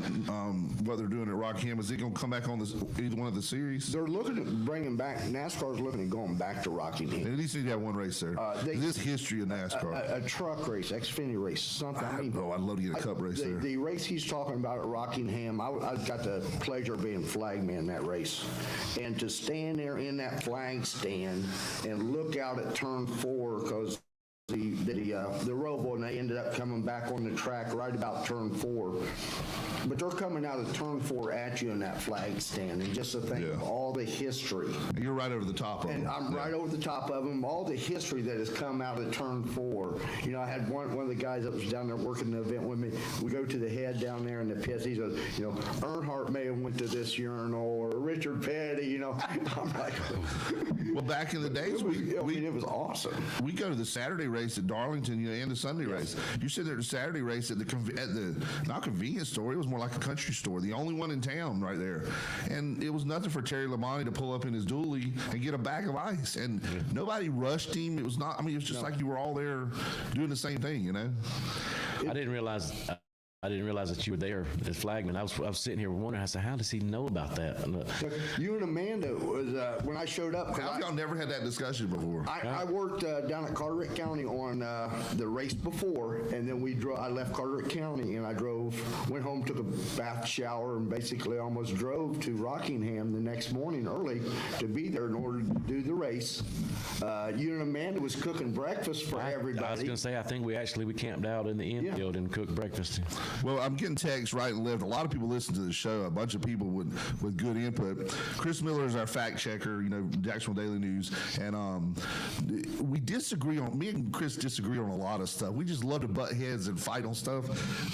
what they're doing at Rockingham. Is it going to come back on either one of the series? They're looking at bringing back. NASCAR's looking at going back to Rockingham. They at least need to have one race there. This history of NASCAR. A truck race, Xfinity race, something. I'd love to get a cup race there. The race he's talking about at Rockingham, I got the pleasure of being flagman in that race. And to stand there in that flag stand and look out at turn 4, because the robo, and they ended up coming back on the track right about turn 4. But they're coming out of turn 4 at you in that flag stand, and just to think of all the history. You're right over the top of them. And I'm right over the top of them. All the history that has come out of turn 4. You know, I had one of the guys that was down there working the event with me. We go to the head down there in the pits. He goes, you know, Earnhardt may have went to this urinal, or Richard Petty. You know, I'm like, well, back in the days, it was awesome. We go to the Saturday race at Darlington, you know, and the Sunday race. You sit there at the Saturday race at the not convenience store. It was more like a country store, the only one in town right there. And it was nothing for Terry Labonte to pull up in his dually and get a bag of ice. And nobody rushed him. It was not. I mean, it was just like you were all there doing the same thing, you know. I didn't realize that you were there as flagman. I was sitting here wondering, I said, how does he know about that? You and Amanda was when I showed up. How have y'all never had that discussion before? I worked down at Carteret County on the race before, and then I left Carteret County and I went home, took a bath, shower, and basically almost drove to Rockingham the next morning early to be there in order to do the race. You and Amanda was cooking breakfast for everybody. I was going to say, I think we camped out in the infield and cooked breakfast. Well, I'm getting texts right and left. A lot of people listen to the show, a bunch of people with good input. Chris Miller is our fact checker, you know, Jacksonville Daily News. And me and Chris disagree on a lot of stuff. We just love to butt heads and fight on stuff.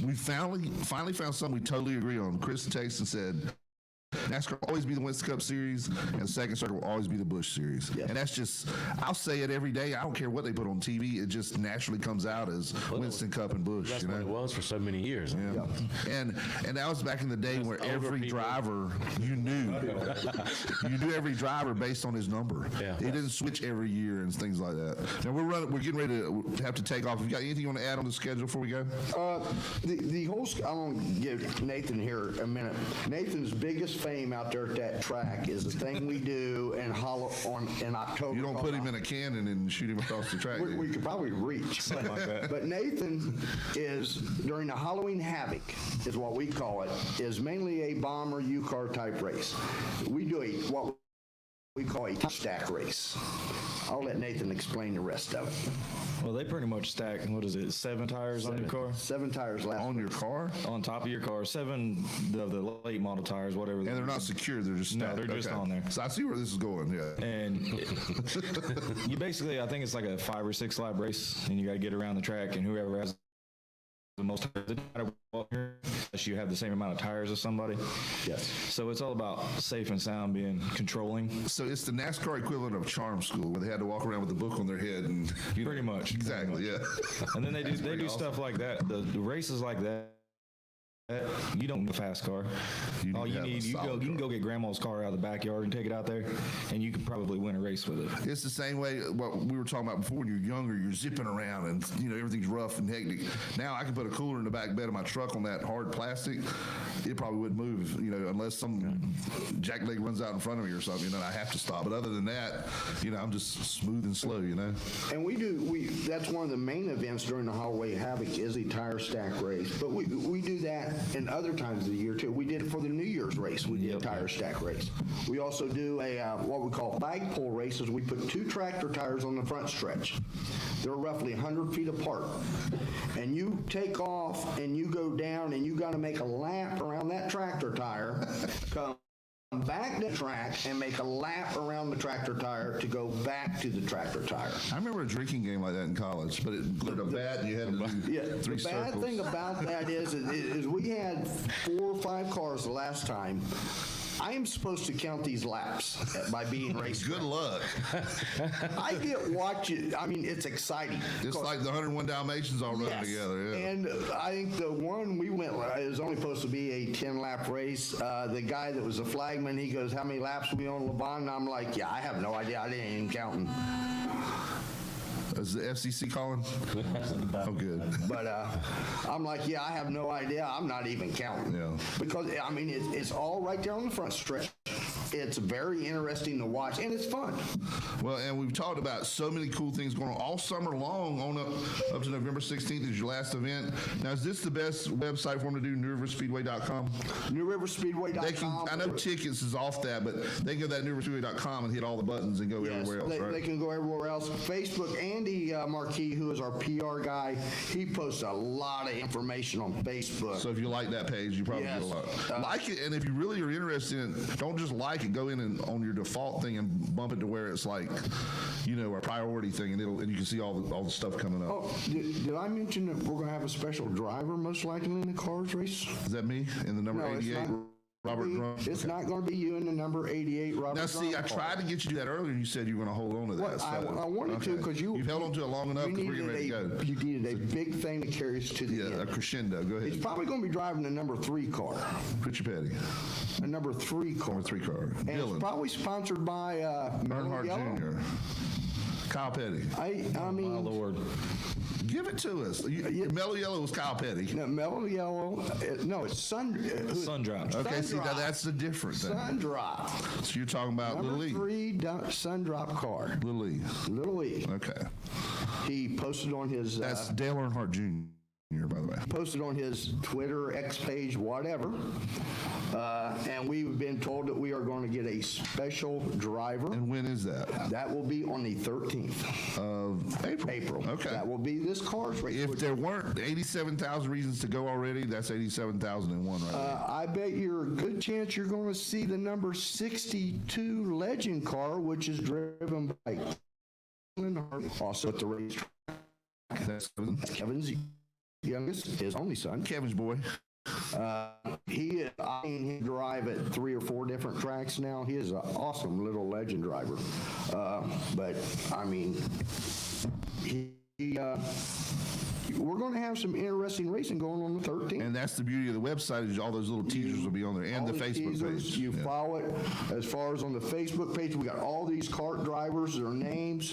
We finally found something we totally agree on. Chris texted and said, NASCAR will always be the Winston Cup Series, and the second circuit will always be the Busch Series. And that's just, I'll say it every day. I don't care what they put on TV. It just naturally comes out as Winston Cup and Busch. That's what it was for so many years. Yeah. And that was back in the day where every driver, you knew every driver based on his number. Yeah. It didn't switch every year and things like that. Now we're getting ready to have to take off. You got anything you want to add on the schedule before we go? The whole, I'm going to give Nathan here a minute. Nathan's biggest fame out there at that track is the thing we do in October. You don't put him in a cannon and shoot him across the track. We could probably reach. But Nathan is, during the Halloween Havoc, is what we call it, is mainly a bomber U-car type race. We do what we call a stack race. I'll let Nathan explain the rest of it. Well, they pretty much stack, 7 tires on your car? 7 tires left. On your car? On top of your car. 7 of the late model tires, whatever. And they're not secure, they're just stacked. No, they're just on there. So I see where this is going, yeah. And you basically, I think it's like a 5 or 6 lap race, and you got to get around the track, and whoever has the most tires, unless you have the same amount of tires as somebody. Yes. So it's all about safe and sound, being controlling. So it's the NASCAR equivalent of charm school, where they had to walk around with the book on their head, and pretty much. Exactly, yeah. And then they do stuff like that. The races like that. You don't need a fast car. All you need, you can go get grandma's car out of the backyard and take it out there, and you can probably win a race with it. It's the same way what we were talking about before. When you're younger, you're zipping around, and everything's rough and hectic. Now I can put a cooler in the back bed of my truck on that hard plastic. It probably wouldn't move, unless some jackleg runs out in front of me or something. I have to stop. But other than that, I'm just smooth and slow. And that's one of the main events during the Halloween Havoc is a tire stack race. But we do that in other times of the year too. We did it for the New Year's race. We did a tire stack race. We also do a what we call flagpole races. We put 2 tractor tires on the front stretch. They're roughly 100 feet apart. And you take off and you go down and you got to make a lap around that tractor tire, come back to the track and make a lap around the tractor tire to go back to the tractor tire. I remember a drinking game like that in college, but it included a bat and you had to do 3 circles. The bad thing about that is we had 4 or 5 cars the last time. I am supposed to count these laps by being raced. Good luck. I get watching. I mean, it's exciting. It's like the 101 Dalmatians all running together. Yeah. And I think the one we went, it was only supposed to be a 10-lap race. The guy that was the flagman, he goes, "How many laps we on Lavon?" And I'm like, "Yeah, I have no idea. I didn't even count." Is the FCC calling? Oh, good. But I'm like, yeah, I have no idea. I'm not even counting. Yeah. Because, I mean, it's all right there on the front stretch. it's very interesting to watch, and it's fun. Well, and we've talked about so many cool things going on all summer long, on up to November 16th is your last event. Now, is this the best website for them to do, newriverspeedway.com? newriverspeedway.com. I know tickets is off that, but they can go to that newriverspeedway.com and hit all the buttons and go everywhere else, right? They can go everywhere else. Facebook, Andy Marquis, who is our PR guy, he posts a lot of information on Facebook. So if you like that page, you probably get a lot. Like it, and if you really are interested in it, don't just like it, go in and on your default thing and bump it to where it's like, a priority thing, and you can see all the stuff coming up. Oh, did I mention that we're going to have a special driver most likely in the cars race? Is that me in the number 88? Robert Drum? It's not going to be you in the number 88 Robert Now, see, Drum I tried to get you to that earlier, and you said you were going to hold on to that. I wanted to because you've held on to it long enough because we're getting ready to go. You needed a big thing to carry us to the end. A crescendo. Go ahead. He's probably going to be driving the number 3 car. Richard Petty. A number 3 car. Number 3 car. And Dylan. it's probably sponsored by Earnhardt Jr. Kyle Petty. I mean, my Lord. Give it to us. Mellow Yellow was Kyle Petty. No, Mellow Yellow. No, it's Sundrop. Okay, see, that's the different thing. Sundrop. So you're talking about number Little 3 Sundrop car. Little E. Little E. Okay. He posted on his. That's Dale Earnhardt Jr., by the way. Posted on his Twitter, X page, whatever. And we've been told that we are going to get a special driver. And when is that? That will be on the 13th of April. Okay. That will be this car's race. If there weren't 87,000 reasons to go already, that's 87,001 right there. I bet you're a good chance you're going to see the number 62 Legend car, which is driven by also at the racetrack. That's Kevin's youngest, his only son. Kevin's boy. I've seen him drive at 3 or 4 different tracks now. He is an awesome little Legend driver. But I mean, we're going to have some interesting racing going on the 13th. And that's the beauty of the website is all those little teasers will be on there, and the Facebook teasers, page. You follow it. As far as on the Facebook page, we got all these kart drivers, their names,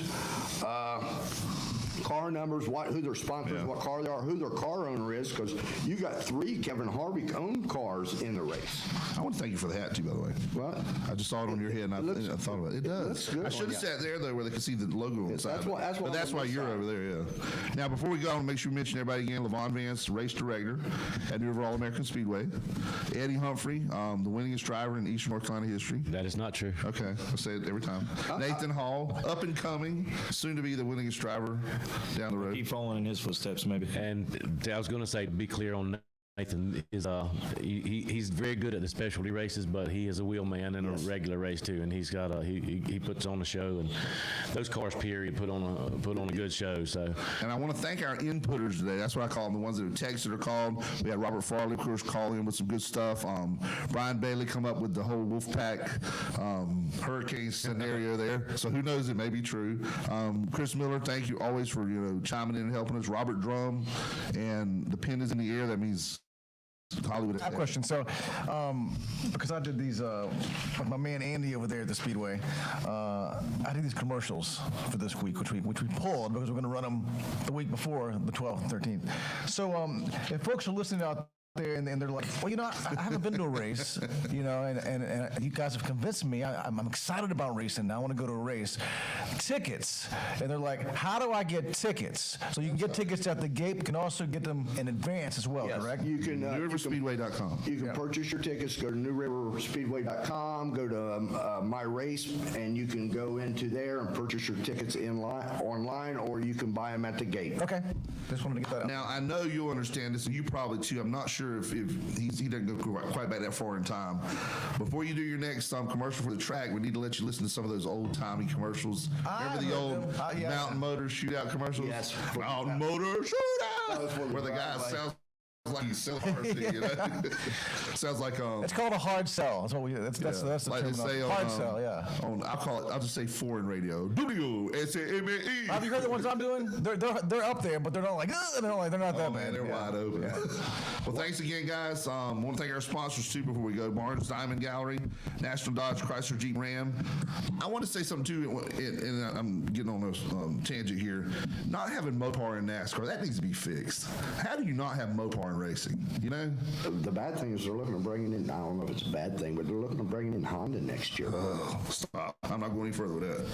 car numbers, who their sponsors, what car they are, who their car owner is, because you got 3 Kevin Harvick owned cars in the race. I want to thank you for the hat too, by the way. What? I just saw it on your head, and I thought about it. It does. Looks good. I should have sat there though, where they could see the logo on the side. That's why you're over there. Yeah. Now, before we go, I want to make sure we mention everybody again. Lavon Vance, race director at River All American Speedway. Eddie Humphrey, the winningest driver in Eastern North Carolina history. That is not true. Okay, I say it every time. Nathan Hall, up and coming, soon to be the winningest driver down the road. Keep following in his footsteps, maybe. And I was going to say, to be clear on Nathan, is he's very good at the specialty races, but he is a wheel man in a regular race too, and he's got he puts on a show, and those cars period put on a good show. So, and I want to thank our inputters today. That's what I call them, the ones that have texted or called. We had Robert Farley, of course, call in with some good stuff. Brian Bailey come up with the whole Wolfpack hurricane scenario there. So who knows, it may be true. Chris Miller, thank you always for choiming in and helping us. Robert Drum, and the pin is in the air. That means Hollywood. I have a question. So, because I did these, with my man Andy over there at the Speedway, I did these commercials for this week, which we pulled because we're going to run them the week before the 12th and 13th. So, if folks are listening out there and they're like, well, I haven't been to a race, and you guys have convinced me. I'm excited about racing. I want to go to a race. Tickets. And they're like, how do I get tickets? So you can get tickets at the gate. You can also get them in advance as well, correct? You can NewRiverSpeedway.com. You can purchase your tickets. Go to NewRiverSpeedway.com. Go to My Race, and you can go into there and purchase your tickets online, or you can buy them at the gate. Okay. Just wanted to get that out. Now, I know you'll understand this, and you probably too. I'm not sure if he doesn't go quite back that far in time. Before you do your next commercial for the track, we need to let you listen to some of those old-timey commercials. Remember the old Mountain Motor Shootout commercials? Yes. Mountain Motor Shootout! Where the guy sounds like he's selling RC, Sounds like it's called a hard sell. That's what that's the like term. Say hard sell, yeah. I'll just say foreign radio. WSAME. Have you heard the ones I'm doing? They're up there, but they're not like they're not that bad. They're wide open. Yeah. Well, thanks again, guys. I want to thank our sponsors too before we go. Barnes Diamond Gallery, National Dodge Chrysler Jeep Ram. I want to say something too, and I'm getting on a tangent here. Not having Mopar in NASCAR, that needs to be fixed. How do you not have Mopar in in racing, you know? The bad thing is they're looking at bringing in, I don't know if it's a bad thing, but they're looking at bringing in Honda next year. Oh, stop. I'm not going any further with that.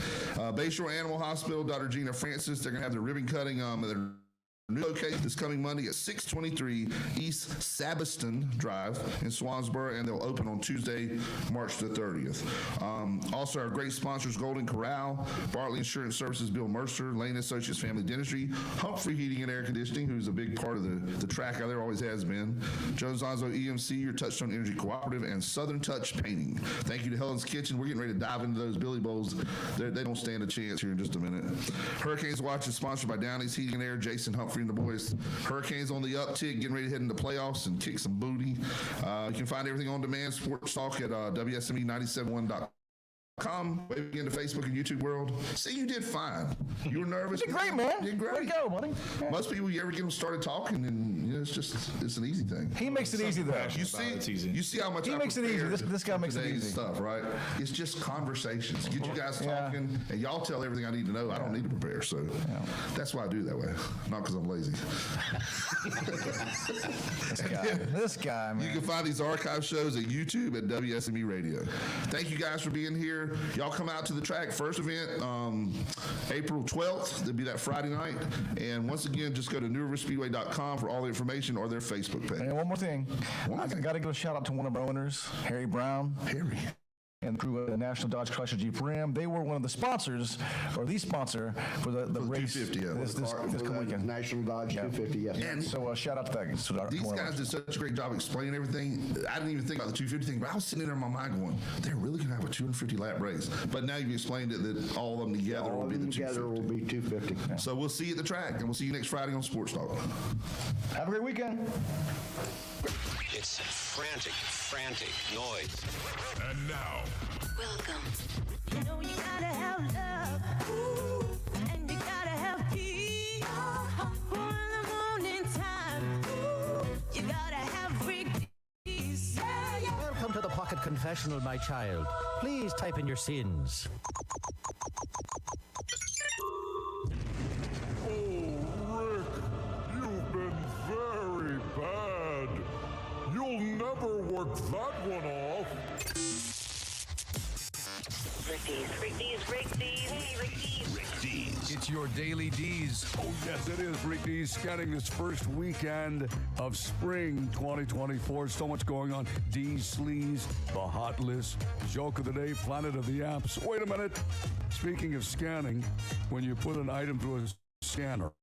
Bayshore Animal Hospital, Dr. Gina Francis, they're going to have their ribbon cutting at their new location this coming Monday at 623 East Sabiston Drive in Swansboro, and they'll open on Tuesday, March the 30th. Also, our great sponsors, Golden Corral, Bartley Insurance Services, Bill Mercer, Lane Associates Family Dentistry, Humphrey Heating and Air Conditioning, who's a big part of the track out there, always has been, Jones Onzo EMC, your Touchstone Energy Cooperative, and Southern Touch Painting. Thank you to Helen's Kitchen. We're getting ready to dive into those Billy Bowls. They don't stand a chance here in just a minute. Hurricanes Watch is sponsored by Downey's Heating and Air, Jason Humphrey and the boys. Hurricanes on the uptick, getting ready to head into playoffs and kick some booty. You can find everything on demand, Sports Talk at WSME971.com. Wave again to Facebook and YouTube world. See, you did fine. You were nervous. You did great, man. You did great. Way to go, buddy. Most people, you ever get them started talking, and it's an easy thing. He makes it easy, though. You see how much he I makes it easy. prepared This guy makes it today's easy. Stuff, right? It's just conversations. Get you guys talking, and y'all tell everything I need to know. I don't need to prepare, so that's why I do it that way. Not because I'm lazy. This guy, man. You can find these archive shows at YouTube at WSME Radio. Thank you guys for being here. Y'all come out to the track. First event, April 12th. There'll be that Friday night. And once again, just go to newriverspeedway.com for all the information or their Facebook page. And one more thing. I got to give a shout out to one of our owners, Harry Brown. Harry. And the crew of the National Dodge Chrysler Jeep Ram. They were one of the sponsors, or the sponsor, for the race 250, this coming weekend. National Dodge 250, yes. And so shout out to that. These guys did such a great job explaining everything. I didn't even think about the 250 thing, but I was sitting there in my mind going, they're really going to have a 250 lap race. But now you've explained it that all of them together will be the 250. So we'll see you at the track, and we'll see you next Friday on Sports Talk. Have a great weekend. It's frantic noise. And now, Welcome. You know you gotta have love. Ooh, and you gotta have peace. For in the morning time, ooh, you gotta have peace. Welcome to the Pocket Confessional, my child. Please type in your sins. You've been very bad. You'll never work that one off. Rick D's. It's your daily D's. Oh, yes, it is. Rick D's scanning this first weekend of spring 2024. So much going on. D's Sleaze, the hot list, joke of the day, planet of the apps. Wait a minute. Speaking of scanning, when you put an item through a scanner,